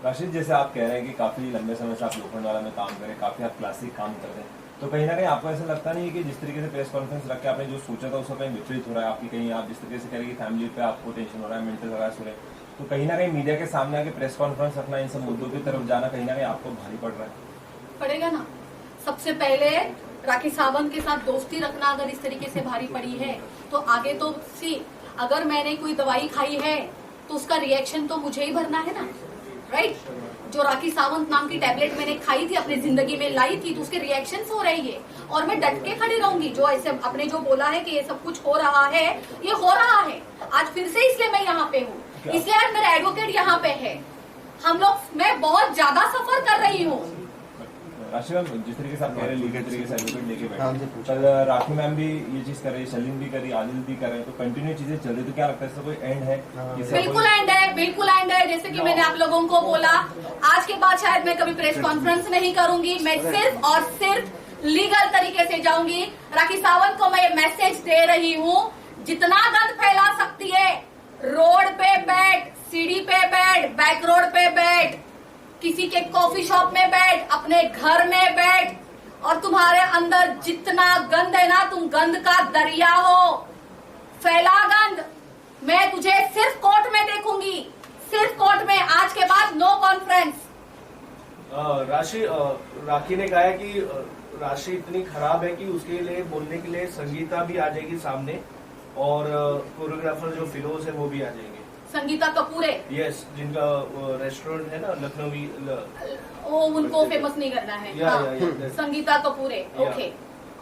राशिद, जैसे आप कह रहे हैं कि काफी लंबे समय से आप लोखंडवाला में काम करें, काफी आप क्लासिक काम कर रहे हैं, तो कहीं ना कहीं आपको ऐसा लगता नहीं है कि जिस तरीके से प्रेस कॉन्फ्रेंस रख के आपने जो सोचा था उसका कहीं विपरीत हो रहा है? आपकी कहीं आप जिस तरीके से कह रहे हैं कि फैमिली पे आपको टेंशन हो रहा है, मेंटल हरास हो रहा है, तो कहीं ना कहीं मीडिया के सामने आके प्रेस कॉन्फ्रेंस रखना, इन सब मुद्दों की तरफ जाना कहीं ना कहीं आपको भारी पड़ रहा है? पड़ेगा ना। सबसे पहले राखी सावंत के साथ दोस्ती रखना अगर इस तरीके से भारी पड़ी है तो आगे तो अगर मैंने कोई दवाई खाई है तो उसका रिएक्शन तो मुझे ही भरना है ना, राइट। जो राखी सावंत नाम की टैबलेट मैंने खाई थी, अपनी जिंदगी में लाई थी, तो उसके रिएक्शंस हो रही है और मैं डट के खड़ी रहूंगी। जो ऐसे आपने जो बोला है कि ये सब कुछ हो रहा है, ये हो रहा है आज फिर से, इसलिए मैं यहाँ पे हूँ, इसलिए आज मेरा एडवोकेट यहाँ पे है। हम लोग, मैं बहुत ज्यादा सफर कर रही हूँ। राशि मैम, जिस तरीके से आप कह रहे हैं लीगल तरीके से एडवोकेट लेके हाँ, हमसे बैठे, पूछा। पर राखी मैम भी ये चीज कर रही है, शलीन भी कर रही है, आदिल भी कर रहे हैं, तो कंटिन्यू चीजें चल रही, तो क्या लगता है इसका कोई एंड है? इसका बिल्कुल कोई- एंड है, बिल्कुल एंड है। जैसे कि मैंने आप लोगों को बोला, आज के बाद शायद मैं कभी प्रेस कॉन्फ्रेंस नहीं करूंगी, मैं सिर्फ और सिर्फ लीगल तरीके से जाऊंगी। राखी सावंत को मैं ये मैसेज दे रही हूँ, जितना गंद फैला सकती है, रोड पे बैठ, सीढ़ी पे बैठ, बैक रोड पे बैठ, किसी के कॉफी शॉप में बैठ, अपने घर में बैठ, और तुम्हारे अंदर जितना गंद है ना, तुम गंद का दरिया हो, फैला गंद। मैं तुझे सिर्फ कोर्ट में देखूंगी, सिर्फ कोर्ट में। आज के बाद नो कॉन्फ्रेंस। राखी ने कहा है कि राशि इतनी खराब है कि उसके लिए बोलने के लिए संगीता भी आ जाएगी सामने, और कोरियोग्राफर जो फिरोज है वो भी आ जाएंगे। संगीता कपूर है, यस, जिनका रेस्टोरेंट है ना लखनवी वो उनको फेमस नहीं करना है। या, हाँ, या, या, संगीता कपूर है, या। ओके।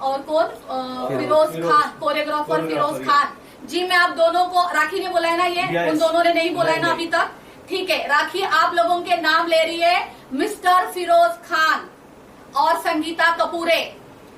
और कौन? फिरोज खान, कोरियोग्राफर फिरोज खान जी। मैं आप दोनों को, राखी ने बोला है ना ये, Yes. उन दोनों ने नहीं बोला है ना नहीं, अभी तक, ठीक है। राखी आप लोगों के नाम ले रही है, मिस्टर फिरोज खान और संगीता कपूरे।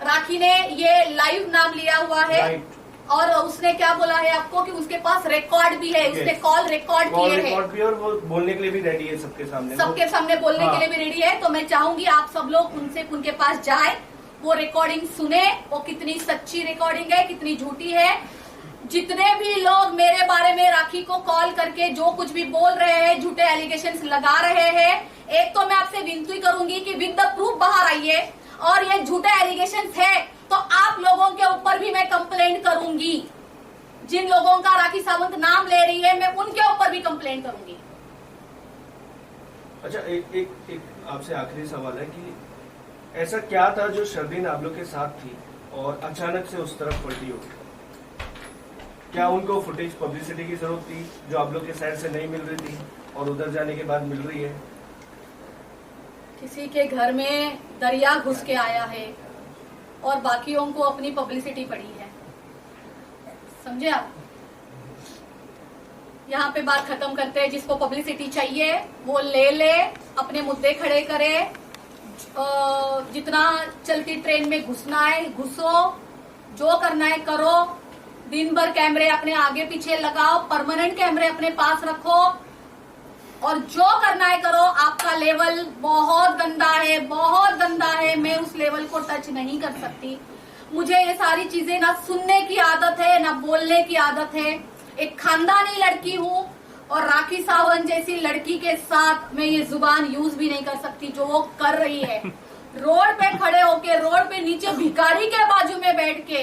राखी ने ये लाइव नाम लिया हुआ है, राइट। और उसने क्या बोला है आपको कि उसके पास रिकॉर्ड भी है, उसने कॉल रिकॉर्ड किए हैं, रिकॉर्ड भी, और वो बोलने के लिए भी रेडी है सबके सामने। सबके सामने बोलने हाँ। के लिए भी रेडी है। तो मैं चाहूंगी आप सब लोग उनके पास जाए, वो रिकॉर्डिंग सुने, वो कितनी सच्ची रिकॉर्डिंग है, कितनी झूठी है। जितने भी लोग मेरे बारे में राखी को कॉल करके जो कुछ भी बोल रहे हैं, झूठे एलिगेशंस लगा रहे हैं, एक तो मैं आपसे विनती करूंगी कि विद द प्रूफ बाहर आइए, और ये झूठे एलिगेशंस है तो आप लोगों के ऊपर भी मैं कंप्लेंट करूंगी। जिन लोगों का राखी सावंत नाम ले रही है, मैं उनके ऊपर भी कंप्लेंट करूंगी। अच्छा, एक आपसे आखिरी सवाल है कि ऐसा क्या था जो शर्दीन आप लोग के साथ थी और अचानक से उस तरफ पलटी हो गई? क्या उनको फुटेज पब्लिसिटी की जरूरत थी जो आप लोग के साइड से नहीं मिल रही थी और उधर जाने के बाद मिल रही है? किसी के घर में दरिया घुस के आया है और बाकियों को अपनी पब्लिसिटी पड़ी है, समझे आप? यहाँ पे बात खत्म करते हैं। जिसको पब्लिसिटी चाहिए वो ले, अपने मुद्दे खड़े करे, जितना चलती ट्रेन में घुसना है घुसो, जो करना है करो, दिन भर कैमरे अपने आगे पीछे लगाओ, परमानेंट कैमरे अपने पास रखो, और जो करना है करो। आपका लेवल बहुत गंदा है, बहुत गंदा है, मैं उस लेवल को टच नहीं कर सकती। मुझे ये सारी चीजें ना सुनने की आदत है, ना बोलने की आदत है। एक खानदानी लड़की हूँ, और राखी सावंत जैसी लड़की के साथ मैं ये जुबान यूज भी नहीं कर सकती जो वो कर रही है। रोड पे खड़े होके, रोड पे नीचे भिखारी के बाजू में बैठ के,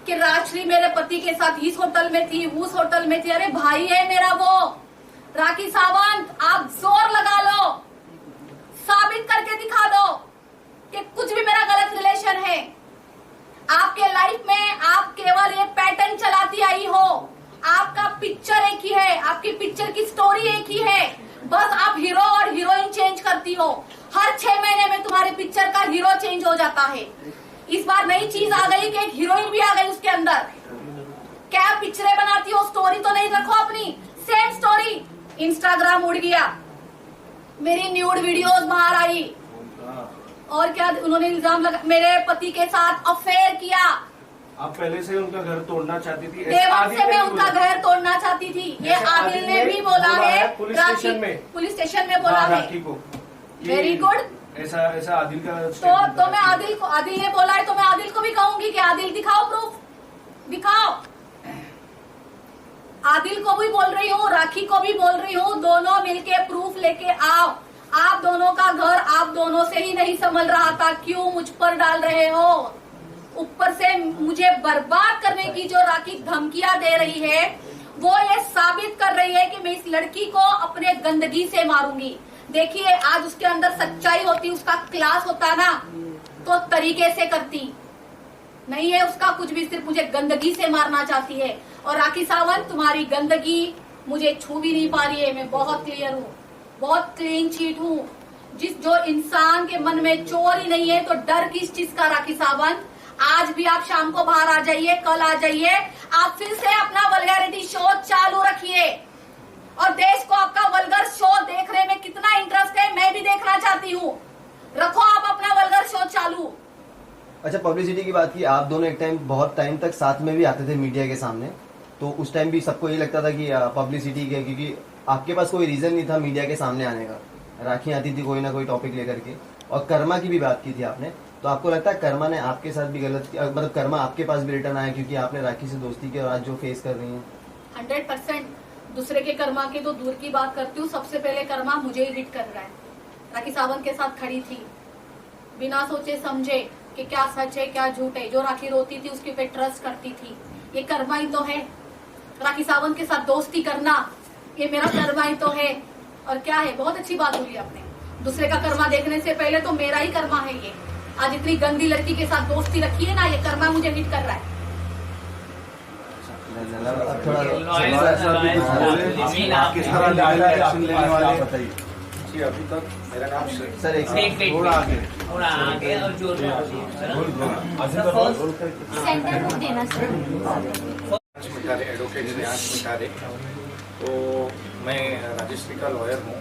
कि राजश्री मेरे पति के साथ इस होटल में थी, उस होटल में थी। अरे भाई है मेरा वो। राखी सावंत, आप जोर लगा लो, साबित करके दिखा दो कि कुछ भी मेरा गलत रिलेशन है। आपके लाइफ में आप केवल ये पैटर्न चलाती आई हो, आपका पिक्चर एक ही है, आपकी पिक्चर की स्टोरी एक ही है, बस आप हीरो और हीरोइन चेंज करती हो। हर 6 महीने में तुम्हारे पिक्चर का हीरो चेंज हो जाता है। इस बार नई चीज आ गई कि एक हीरोइन भी आ गई उसके अंदर। क्या पिक्चरें बनाती हो, स्टोरी तो नहीं रखो अपनी, सेम स्टोरी। इंस्टाग्राम उड़ गया, मेरी न्यूड वीडियोस बाहर आई, और क्या उन्होंने इल्जाम लगा, मेरे पति के साथ अफेयर किया। आप पहले से उनका घर तोड़ना चाहती थी? देवक से मैं उनका घर तोड़ना चाहती थी, ये आदिल ने भी बोला है पुलिस स्टेशन में, पुलिस स्टेशन में बोला है। राखी को वेरी गुड। ऐसा आदिल का तो मैं आदिल ने बोला है तो मैं आदिल को भी कहूंगी कि आदिल दिखाओ प्रूफ, दिखाओ। आदिल को भी बोल रही हूँ, राखी को भी बोल रही हूँ, दोनों मिलके प्रूफ लेके आओ। आप दोनों का घर आप दोनों से ही नहीं संभल रहा था, क्यों मुझ पर डाल रहे हो? ऊपर से मुझे बर्बाद करने की जो राखी धमकियां दे रही है, वो ये साबित कर रही है कि मैं इस लड़की को अपने गंदगी से मारूंगी। देखिए, आज उसके अंदर सच्चाई होती, उसका क्लास होता ना, तो तरीके से करती। नहीं है उसका कुछ भी, सिर्फ मुझे गंदगी से मारना चाहती है। और राखी सावंत, तुम्हारी गंदगी मुझे छू भी नहीं पा रही है। मैं बहुत क्लियर हूँ, बहुत क्लीन चीट हूँ। जो इंसान के मन में चोर ही नहीं है तो डर किस चीज का राखी सावंत। आज भी आप शाम को बाहर आ जाइए, कल आ जाइए, आप फिर से अपना वल्गैरिटी शो चालू रखिए और देश को आपका वल्गर शो देखने में कितना इंटरेस्ट है मैं भी देखना चाहती हूँ। रखो आप अपना वल्गर शो चालू। अच्छा, पब्लिसिटी की बात की, आप दोनों एक टाइम बहुत टाइम तक साथ में भी आते थे मीडिया के सामने, तो उस टाइम भी सबको ये लगता था कि पब्लिसिटी के, क्योंकि आपके पास कोई रीजन नहीं था मीडिया के सामने आने का, राखी आती थी कोई ना कोई टॉपिक लेकर के। और कर्मा की भी बात की थी आपने, तो आपको लगता है कर्मा ने आपके साथ भी गलत किया, मतलब कर्मा आपके पास भी रिटर्न आया क्योंकि आपने राखी से दोस्ती की और आज जो फेस कर रही है? 100% दूसरे के कर्मा के तो दूर की बात करती हूँ, सबसे पहले कर्मा मुझे ही हिट कर रहा है। राखी सावंत के साथ खड़ी थी बिना सोचे समझे कि क्या सच है क्या झूठ है, जो राखी रोती थी उसके पे ट्रस्ट करती थी, ये कर्मा ही तो है। राखी सावंत के साथ दोस्ती करना ये मेरा कर्मा ही तो है। और क्या है, बहुत अच्छी बात बोली आपने, दूसरे का कर्मा देखने से पहले तो मेरा ही कर्मा है ये। आज इतनी गंदी लड़की के साथ दोस्ती रखी है ना, ये कर्मा मुझे हिट कर रहा है। जी, अभी तक मेरा नाम सर एक थोड़ा आगे थोड़ा आगे और जोर में सेंटर में देना सर। मिटा रहे एडवोकेट्स ने आंख मिटा रहे। तो मैं राजश्री का लॉयर हूँ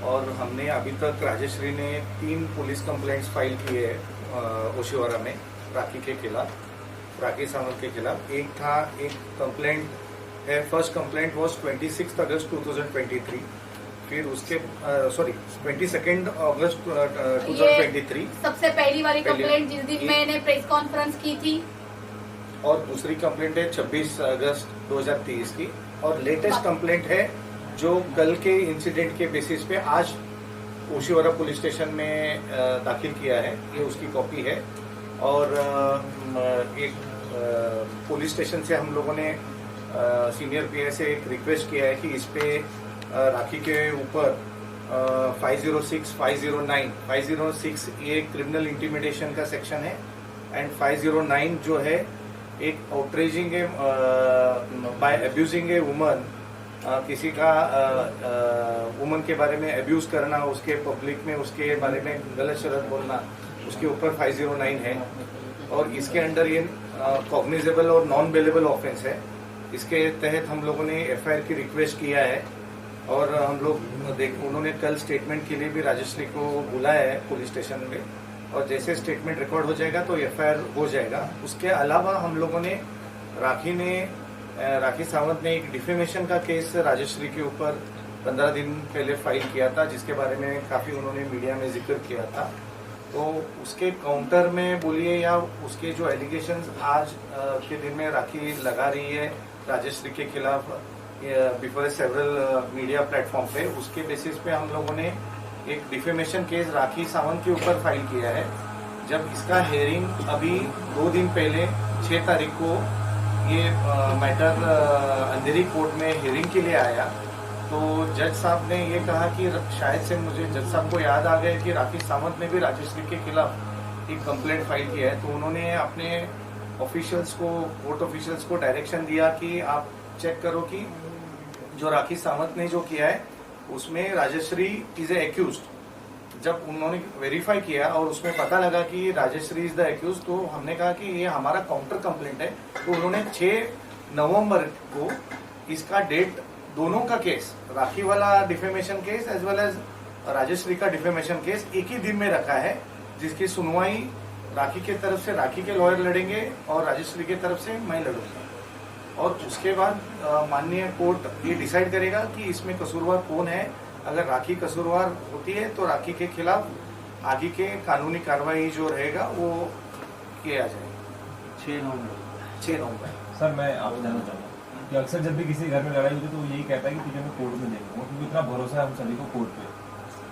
और हमने अभी तक राजश्री ने 3 पुलिस कंप्लेंट्स फाइल किए हैं ओशिवारा में राखी के खिलाफ, राखी सावंत के खिलाफ। एक कंप्लेंट है, फर्स्ट कंप्लेंट वॉज 26 अगस्त 2023, फिर उसके 22 अगस्त 2023 सबसे पहली वाली कंप्लेंट जिस दिन मैंने प्रेस कॉन्फ्रेंस की थी, और दूसरी कंप्लेंट है 26 अगस्त 2023 की, और लेटेस्ट कंप्लेंट है जो कल के इंसिडेंट के बेसिस पे आज ओशिवारा पुलिस स्टेशन में दाखिल किया है, ये उसकी कॉपी है। और एक पुलिस स्टेशन से हम लोगों ने सीनियर पीआई से एक रिक्वेस्ट किया है कि इस पे राखी के ऊपर 506, 509, 506 ये क्रिमिनल इंटिमिडेशन का सेक्शन है, एंड 509 जो है एक outraging by abusing a woman, किसी का वुमन के बारे में अब्यूज करना, उसके पब्लिक में उसके बारे में गलत शब्द बोलना, उसके ऊपर 509 है। और इसके अंडर ये कॉग्निजेबल और नॉन बेलेबल ऑफेंस है। इसके तहत हम लोगों ने एफआईआर की रिक्वेस्ट किया है और हम लोग उन्होंने कल स्टेटमेंट के लिए भी राजश्री को बुलाया है पुलिस स्टेशन में, और जैसे स्टेटमेंट रिकॉर्ड हो जाएगा तो एफआईआर हो जाएगा। उसके अलावा हम लोगों ने राखी सावंत ने एक डिफेमेशन का केस राजश्री के ऊपर 15 दिन पहले फाइल किया था, जिसके बारे में काफी उन्होंने मीडिया में जिक्र किया था। तो उसके काउंटर में बोलिए या उसके जो एलिगेशंस आज के दिन में राखी लगा रही है राजश्री के खिलाफ बिफोर सेवरल मीडिया प्लेटफॉर्म पे, उसके बेसिस पे हम लोगों ने एक डिफेमेशन केस राखी सावंत के ऊपर फाइल किया है। जब इसका हेयरिंग अभी 2 दिन पहले 6 तारीख को ये मैटर अंधेरी कोर्ट में हेयरिंग के लिए आया, तो जज साहब ने ये कहा कि शायद से मुझे जज साहब को याद आ गया कि राखी सावंत ने भी राजश्री के खिलाफ एक कंप्लेंट फाइल किया है। तो उन्होंने अपने ऑफिशियल्स को, कोर्ट ऑफिशियल्स को डायरेक्शन दिया कि आप चेक करो कि जो राखी सावंत ने जो किया है उसमें राजश्री इज ए एक्यूज्ड। जब उन्होंने वेरीफाई किया और उसमें पता लगा कि राजश्री इज द एक्यूज्ड, तो हमने कहा कि ये हमारा काउंटर कंप्लेंट है। तो उन्होंने 6 नवंबर को इसका डेट, दोनों का केस, राखी वाला defamation case as well as Rajshri का डिफेमेशन केस एक ही दिन में रखा है, जिसकी सुनवाई राखी के तरफ से राखी के लॉयर लड़ेंगे और राजश्री की तरफ से मैं लड़ूंगा। और उसके बाद माननीय कोर्ट ये डिसाइड करेगा कि इसमें कसूरवार कौन है। अगर राखी कसूरवार होती है तो राखी के खिलाफ आगे के कानूनी कार्रवाई जो रहेगा वो किया जाएगा। 6 नवंबर। सर मैं आपसे जानना चाहूँगा कि अक्सर जब भी किसी घर में लड़ाई होती है तो वो यही कहता है कि तुझे मैं कोर्ट में देखूंगा, क्योंकि इतना भरोसा है हम सभी को कोर्ट पे।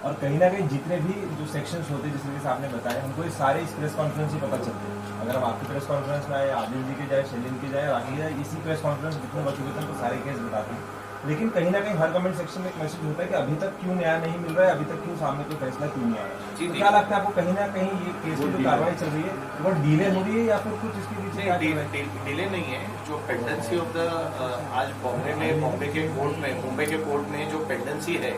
और कहीं ना कहीं जितने भी जो सेक्शंस होते हैं जिस तरीके से आपने बताया, हमको ये सारे इस प्रेस कॉन्फ्रेंस से पता चलते हैं। अगर हम आपकी प्रेस कॉन्फ्रेंस में आए, आदिल जी के जाए, शैलिन की जाए, राखी की जाए, इसी प्रेस कॉन्फ्रेंस जितने बच्चों के तो सारे केस बताते हैं। लेकिन कहीं ना कहीं हर कमेंट सेक्शन में एक मैसेज होता है कि अभी तक क्यों न्याय नहीं मिल रहा है, अभी तक क्यों सामने कोई फैसला क्यों नहीं आ रहा है। तो क्या लगता है आपको कहीं ना कहीं ये केस की जो कार्रवाई चल रही है वो डिले हो रही है या फिर कुछ इसके पीछे? डिले नहीं है। जो पेंडेंसी ऑफ द आज बॉम्बे के कोर्ट में जो पेंडेंसी है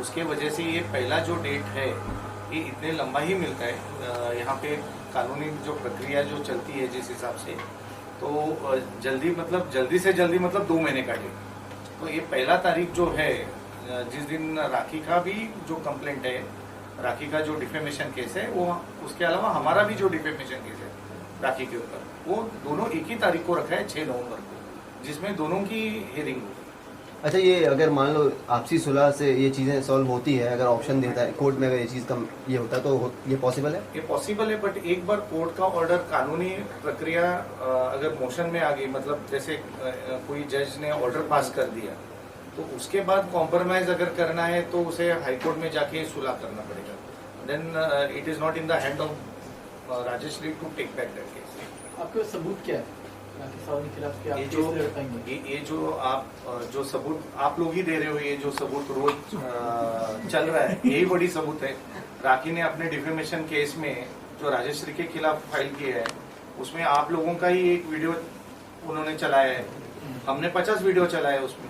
उसके वजह से ये पहला जो डेट है ये इतने लंबा ही मिलता है। यहाँ पे कानूनी जो प्रक्रिया जो चलती है जिस हिसाब से, तो जल्दी से जल्दी मतलब 2 महीने का डेट। तो ये पहला तारीख जो है, जिस दिन राखी का भी जो कंप्लेंट है, राखी का जो डिफेमेशन केस है, वो उसके अलावा हमारा भी जो डिफेमेशन केस है राखी के ऊपर, वो दोनों एक ही तारीख को रखा है 6 नवंबर को, जिसमें दोनों की हियरिंग होगी। अच्छा, ये अगर मान लो आपसी सुलह से ये चीज़ें सॉल्व होती है, अगर ऑप्शन देता है कोर्ट में, अगर ये चीज़ का ये होता है तो ये पॉसिबल है? ये पॉसिबल है, बट एक बार कोर्ट का ऑर्डर, कानूनी प्रक्रिया अगर मोशन में आ गई, मतलब जैसे कोई जज ने ऑर्डर पास कर दिया, तो उसके बाद कॉम्प्रोमाइज अगर करना है तो उसे हाईकोर्ट में जाके सुलह करना पड़ेगा। Then it is not in the hand of Rajshri to take back that case. आपके सबूत क्या है राखी सावंत के खिलाफ कि आप केस लड़ पाएंगे? ये जो आप जो सबूत आप लोग ही दे रहे हो, ये जो सबूत रोज चल रहा है, यही बड़ी सबूत है। राखी ने अपने डिफेमेशन केस में जो राजश्री के खिलाफ फाइल किया है, उसमें आप लोगों का ही एक वीडियो उन्होंने चलाया है। हमने 50 वीडियो चलाया है उसमें।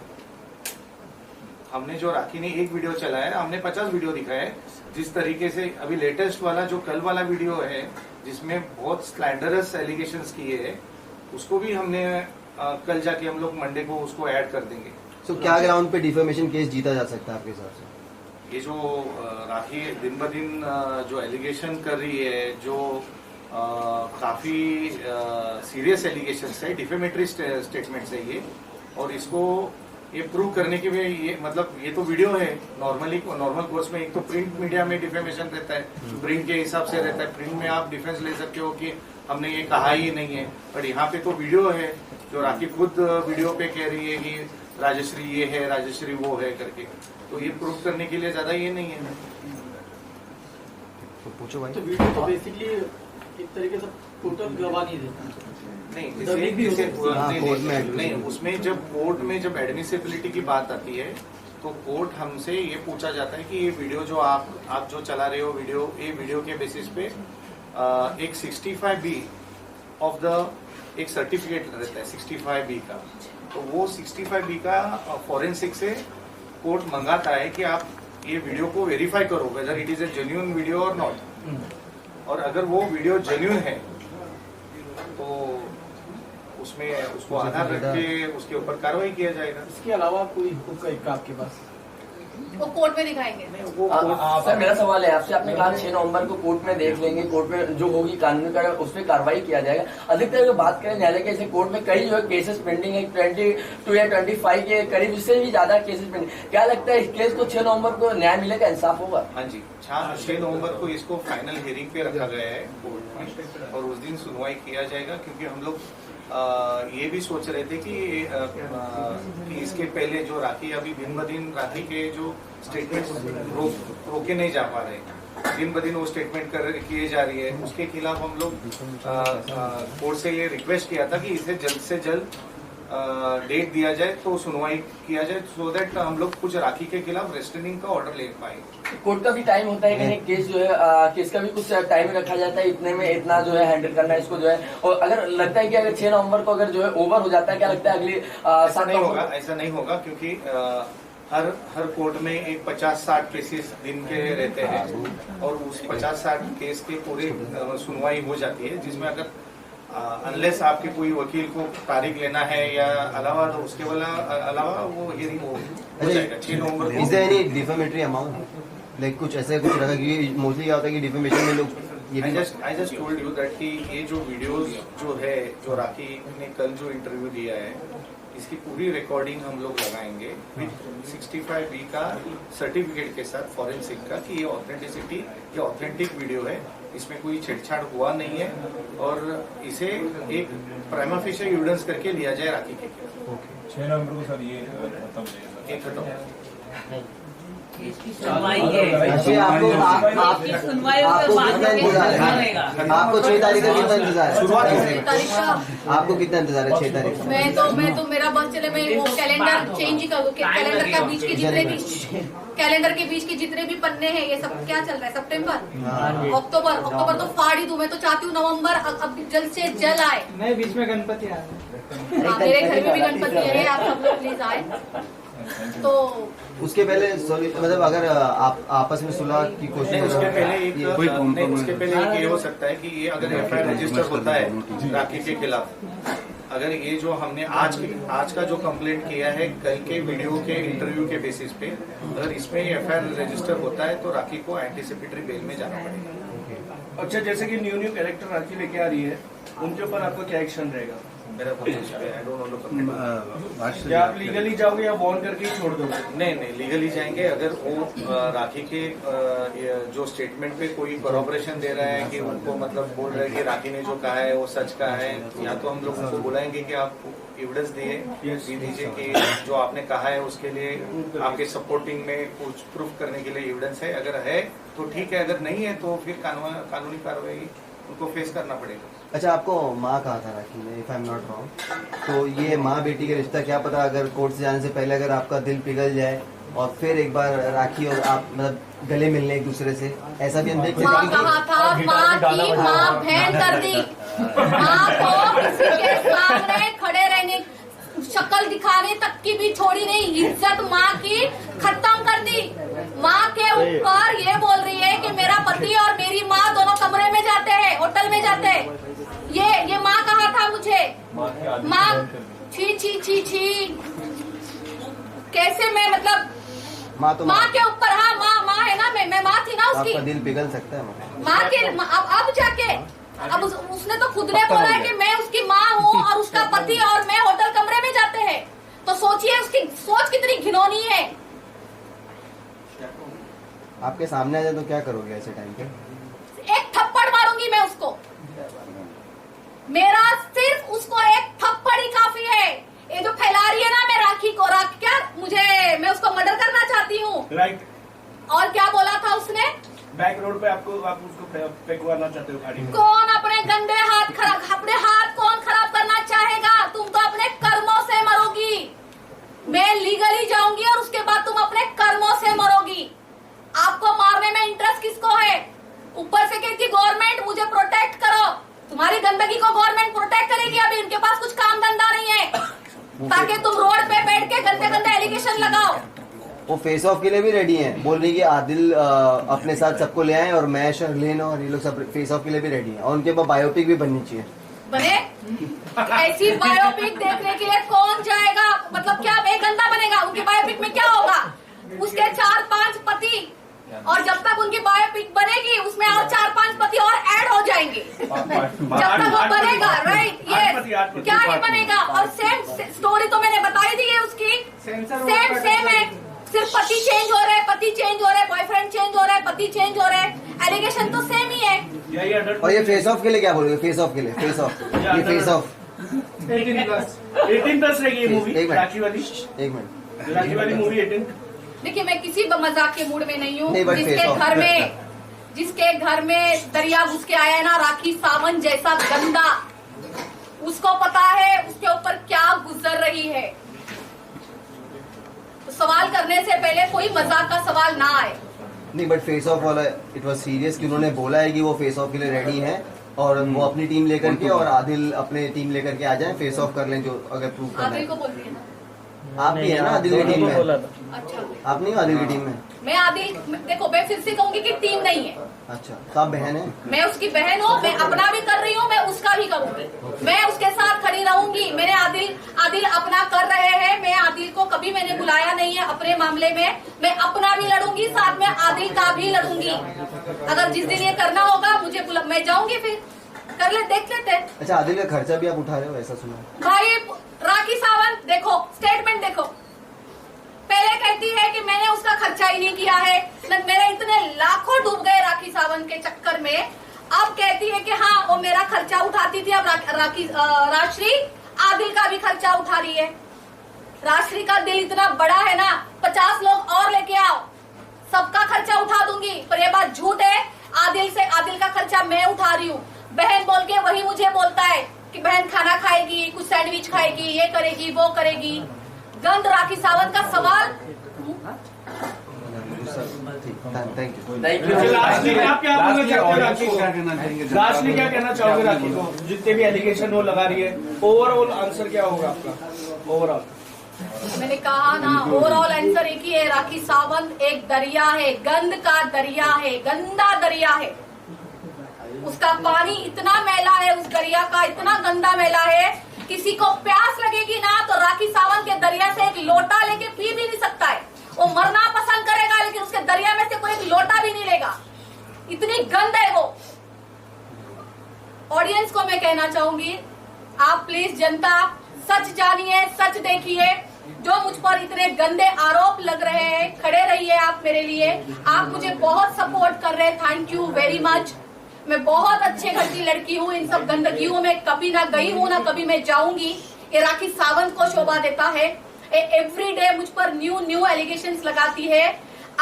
हमने जो राखी ने एक वीडियो चलाया है, हमने 50 वीडियो दिखाया है। जिस तरीके से अभी लेटेस्ट वाला जो कल वाला वीडियो है, जिसमें बहुत स्लैंडरस एलिगेशंस किए हैं, उसको भी हमने कल जाके हम लोग मंडे को उसको ऐड कर देंगे। तो क्या ग्राउंड पे डिफेमेशन केस जीता जा सकता है आपके हिसाब से? ये जो राखी दिन ब दिन जो एलिगेशन कर रही है, जो काफी सीरियस एलिगेशंस है, डिफेमेटरी स्टेटमेंट्स है ये, और इसको ये प्रूव करने के लिए ये मतलब ये तो वीडियो है। नॉर्मल कोर्स में एक तो प्रिंट मीडिया में डिफेमेशन रहता है, प्रिंट के हिसाब से रहता है, प्रिंट में आप डिफेंस ले सकते हो कि हमने ये कहा ही नहीं है, बट यहाँ पे तो वीडियो है जो राखी खुद वीडियो पे कह रही है कि राजश्री ये है, राजश्री वो है करके। तो ये प्रूव करने के लिए ज्यादा ये नहीं है। तो पूछो भाई। तो वीडियो तो बेसिकली एक तरीके से टोटल गवाह नहीं देता। नहीं, उसमें जब कोर्ट में जब एडमिसिबिलिटी की बात आती है, तो कोर्ट हमसे ये पूछा जाता है कि ये वीडियो जो आप जो चला रहे हो वीडियो, ये वीडियो के बेसिस पे एक 65B ऑफ द एक सर्टिफिकेट रहता है 65B का, तो वो 65B का फॉरेंसिक से कोर्ट मंगाता है कि आप ये वीडियो को वेरीफाई करो whether it is a genuine video और नॉट। और अगर वो वीडियो जेन्युइन है तो उसमें उसको आधार रख के उसके ऊपर कार्रवाई किया जाएगा। इसके अलावा कोई हुक्म का आपके पास? वो कोर्ट में दिखाएंगे। सर मेरा सवाल है आपसे, आपने कहा 6 नवंबर को कोर्ट में देख लेंगे, कोर्ट में जो होगी कानूनी का उस पर कार्रवाई किया जाएगा। अधिकतर जो बात करें न्यायालय के, ऐसे कोर्ट में कई जो है केसेस पेंडिंग है, 22 या 25 के करीब, इससे भी ज्यादा केसेस पेंडिंग। क्या लगता है इस केस को 6 नवंबर को न्याय मिलेगा, इंसाफ होगा? हाँ जी, 6 नवंबर को इसको फाइनल हियरिंग पे रखा गया है कोर्ट में, और उस दिन सुनवाई किया जाएगा। क्योंकि हम लोग ये भी सोच रहे थे कि इसके पहले जो राखी अभी दिन ब दिन राखी के जो स्टेटमेंट रोके नहीं जा पा रहे, दिन ब दिन वो स्टेटमेंट किए जा रही है, उसके खिलाफ हम लोग कोर्ट से ये रिक्वेस्ट किया था कि इसे जल्द से जल्द डेट दिया जाए, तो सुनवाई किया जाए, सो दैट हम लोग कुछ राखी के खिलाफ रेस्ट्रेनिंग का ऑर्डर ले पाए। कोर्ट का भी टाइम होता है कि केस जो है केस का भी कुछ टाइम रखा जाता है, इतने में इतना जो है हैंडल करना है इसको जो है। और अगर लगता है कि अगर 6 नवंबर को अगर जो है ओवर हो जाता है, क्या लगता है अगली ऐसा नहीं होगा क्योंकि हर कोर्ट में एक 50-60 केसेस दिन के रहते हैं, और उस 50-60 केस की पूरी सुनवाई हो जाती है, जिसमें अगर अनलेस आपके कोई वकील को तारीख लेना है या अलावा, तो उसके अलावा वो हियरिंग हो जाएगा 6 नवंबर को। Is there any defamatory amount, like कुछ ऐसे कुछ रखा कि मोस्टली क्या होता है कि डिफेमेशन में लोग ये भी I just told you that कि ये जो वीडियोस जो है, जो राखी ने कल जो इंटरव्यू दिया है, इसकी पूरी रिकॉर्डिंग हम लोग लगाएंगे विद 65B का सर्टिफिकेट के साथ फॉरेंसिक का, कि ये ऑथेंटिसिटी, ये ऑथेंटिक वीडियो है, इसमें कोई छेड़छाड़ हुआ नहीं है, और इसे एक प्राइमा फेशियल एविडेंस करके लिया जाए राखी के खिलाफ। 6 नवंबर को सर ये खत्म एक खत्म सुनवाई है। आपको सुनवाई आपको 6 तारीख का कितना इंतजार है? 6 तारीख का आपको कितना इंतजार है 6 तारीख? मैं तो मेरा बस चले, मैं वो कैलेंडर चेंज ही करूँ। कैलेंडर का बीच के जितने भी पन्ने हैं, ये सब क्या चल रहा है, सितंबर, अक्टूबर तो फाड़ ही दूं। मैं तो चाहती हूँ नवंबर अब जल्द से जल्द आए। नहीं, बीच में गणपति आ रहे हैं। मेरे घर में भी गणपति है, आप सब लोग प्लीज आए। तो उसके पहले सॉरी मतलब अगर आप आपस में सुलह की कोशिश नहीं, कर उसके रहे पहले हो, एक ये- नहीं, उसके पहले एक ये हो सकता है कि ये अगर एफआईआर रजिस्टर होता है राखी के खिलाफ, अगर ये जो हमने आज का जो कंप्लेंट किया है कल के वीडियो के इंटरव्यू के बेसिस पे, अगर इसमें एफआईआर रजिस्टर होता है तो राखी को एंटीसिपेटरी बेल में जाना पड़ेगा। अच्छा, जैसे कि न्यू कैरेक्टर राखी लेके आ रही है, उनके ऊपर आपका क्या एक्शन रहेगा? मेरा कुछ आई डोंट नो। क्या आप लीगली जाओगे या वॉर्न करके ही छोड़ दोगे? नहीं लीगली जाएंगे। अगर वो राखी के जो स्टेटमेंट पे कोई कॉरपोरेशन दे रहा है कि उनको मतलब बोल रहे हैं कि राखी ने जो कहा है वो सच का है, या तो हम लोग उनको बुलाएंगे कि आप एविडेंस दीजिए कि जो आपने कहा है उसके लिए आपके सपोर्टिंग में कुछ प्रूफ करने के लिए एविडेंस है। अगर है तो ठीक है, अगर नहीं है तो फिर कानूनी कार्रवाई उनको फेस करना पड़ेगा। अच्छा, आपको माँ कहा था राखी ने, if I am not wrong, तो ये माँ बेटी का रिश्ता क्या पता अगर कोर्ट से जाने से पहले अगर आपका दिल पिघल जाए और फिर एक बार राखी और आप मतलब गले मिलने एक दूसरे से, ऐसा भी हम देख माँ सकते हैं कहा था, माँ की माँ बहन कर दी। माँ को किसी के सामने खड़े रहने, शक्ल दिखाने तक की भी छोड़ी नहीं, इज्जत माँ की खत्म कर दी। माँ के ऊपर ये बोल रही है कि मेरा पति और मेरी माँ दोनों कमरे में जाते हैं, होटल में जाते हैं। ये माँ कहा था मुझे। माँ छी छी छी छी, कैसे मैं मतलब माँ तो माँ के ऊपर, हाँ माँ है ना, मैं माँ थी ना उसकी। आपका दिल पिघल सकता है माँ के अब जाके अब उसने तो खुद ने बोला है कि मैं उसकी माँ हूँ और उसका पति और मैं होटल कमरे में जाते हैं। तो सोचिए उसकी सोच कितनी घिनौनी है। आपके सामने आ जाए तो क्या करोगे ऐसे टाइम पे? एक थप्पड़ मारूंगी मैं उसको, मेरा सिर्फ उसको एक थप्पड़ ही काफी है। ये जो फैला रही है ना मैं राखी को, क्या मैं उसको मर्डर करना चाहती हूँ। राइट। और क्या बोला था उसने? बैक रोड पे आप उसको फेंकवाना चाहते हो गाड़ी में? कौन अपने गंदे अपने हाथ कौन खराब करना चाहेगा? तुम तो अपने कर्मों से मरोगी। मैं लीगली जाऊंगी और उसके बाद तुम अपने कर्मों से मरोगी। आपको मारने में इंटरेस्ट किसको है? ऊपर से कहती गवर्नमेंट मुझे प्रोटेक्ट करो। तुम्हारी गंदगी को गवर्नमेंट प्रोटेक्ट करेगी। अभी उनके पास कुछ काम धंधा नहीं है ताकि तुम रोड पे बैठ के गंदे गंदे एलिगेशन लगाओ। वो फेस ऑफ के लिए भी रेडी हैं, बोल रही कि आदिल अपने साथ सबको ले आए और मैं शर्लिन और ये लोग सब फेस ऑफ के लिए भी रेडी हैं और उनके पास बायोपिक भी बननी चाहिए। बने ऐसी बायोपिक देखने के लिए कौन जाएगा? मतलब क्या एक गंदा बनेगा? उनकी बायोपिक में क्या होगा? उसके 4-5 पति, और जब तक उनकी बायोपिक बनेगी उसमें और 4-5 पति और ऐड हो जाएंगे जब तक वो बनेगा। राइट, ये क्या ही बनेगा। और सेम स्टोरी तो मैंने बताई दी है उसकी, सेम है। सिर्फ पति चेंज हो रहे, बॉयफ्रेंड चेंज हो रहे, पति चेंज हो रहे, एलिगेशन तो सेम ही है। और ये फेस ऑफ के लिए क्या बोलोगे? फेस ऑफ के लिए, फेस ऑफ, ये फेस ऑफ 18+ रहेगी ये मूवी, राखी वाली। एक मिनट, राखी वाली मूवी 18। देखिए मैं किसी मजाक के मूड में नहीं हूँ। नहीं, but जिसके घर में दरिया घुस के आया है ना राखी सावंत जैसा गंदा, उसको पता है उसके ऊपर क्या गुजर रही है। तो सवाल करने से पहले कोई मजाक का सवाल ना आए। नहीं बट फेस ऑफ वाला इट वाज सीरियस कि उन्होंने बोला है कि वो फेस ऑफ के लिए रेडी हैं और वो अपनी टीम लेकर के और आदिल अपने टीम लेकर के आ जाए, फेस ऑफ कर लें जो अगर प्रूव करना आदिल है। को बोलती है ना, आप भी है ना आदिल की टीम में? अच्छा आप नहीं हो आदिल की टीम में? मैं आदिल, देखो मैं फिर से कहूंगी कि टीम नहीं है। अच्छा, तो आप बहन है? मैं उसकी बहन हूँ, मैं अपना भी कर रही हूँ, मैं उसका भी करूंगी। मैं उसके साथ खड़ी रहूंगी। मैंने आदिल अपना कर रहे हैं, मैं आदिल को कभी मैंने बुलाया नहीं है अपने मामले में। मैं अपना भी लड़ूंगी, साथ में आदिल का भी लड़ूंगी। अगर जिस दिन ये करना होगा मुझे मैं जाऊंगी, फिर कर ले, देख लेते। अच्छा, आदिल का खर्चा भी आप उठा रहे हो ऐसा सुना? भाई राखी सावंत देखो, स्टेटमेंट देखो, पहले कहती है कि मैंने उसका खर्चा ही नहीं किया है, मेरे इतने लाखों डूब गए राखी सावंत के चक्कर में। अब कहती है कि हाँ वो मेरा खर्चा उठाती थी। अब राजश्री आदिल का भी खर्चा उठा रही है। राजश्री का दिल इतना बड़ा है ना, 50 लोग और लेके आओ, सबका खर्चा उठा दूंगी। पर ये बात झूठ है। आदिल का खर्चा मैं उठा रही हूँ। बहन बोल के वही मुझे बोलता है कि बहन खाना खाएगी, कुछ सैंडविच खाएगी, ये करेगी वो करेगी। गंद राखी सावंत का सवाल। Thank you. राजश्री आप क्या बोलना चाहते हो राखी को? राजश्री क्या कहना चाहोगे राखी को? जितने भी एलिगेशन वो लगा रही है, ओवरऑल आंसर क्या होगा आपका? ओवरऑल मैंने कहा ना, ओवरऑल आंसर एक ही है, राखी सावंत एक दरिया है, गंद का दरिया है, गंदा दरिया है। उसका पानी इतना मैला है, उस दरिया का इतना गंदा मैला है, किसी को प्यास लगेगी ना तो राखी सावंत के दरिया से एक लोटा लेके पी भी नहीं सकता है। वो मरना पसंद करेगा लेकिन उसके दरिया में से कोई एक लोटा भी नहीं लेगा, इतनी गंद है वो। ऑडियंस को मैं कहना चाहूंगी, आप प्लीज जनता सच जानिए, सच देखिए। जो मुझ पर इतने गंदे आरोप लग रहे हैं, खड़े रहिए आप मेरे लिए। आप मुझे बहुत सपोर्ट कर रहे हैं, थैंक यू वेरी मच। मैं बहुत अच्छे घर की लड़की हूँ, इन सब गंदगियों में कभी ना गई हूँ, ना कभी मैं जाऊंगी। ये राखी सावंत को शोभा देता है। एवरी डे मुझ पर न्यू एलिगेशंस लगाती है।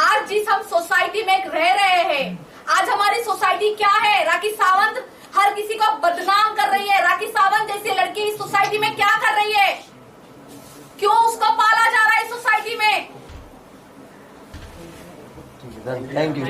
आज जिस हम सोसाइटी में रह रहे हैं, आज हमारी सोसाइटी क्या है, राखी सावंत हर किसी को बदनाम कर रही है। राखी सावंत जैसी लड़की इस सोसाइटी में क्या कर रही है, क्यों उसको पाला जा रहा है इस सोसाइटी में? Thank you.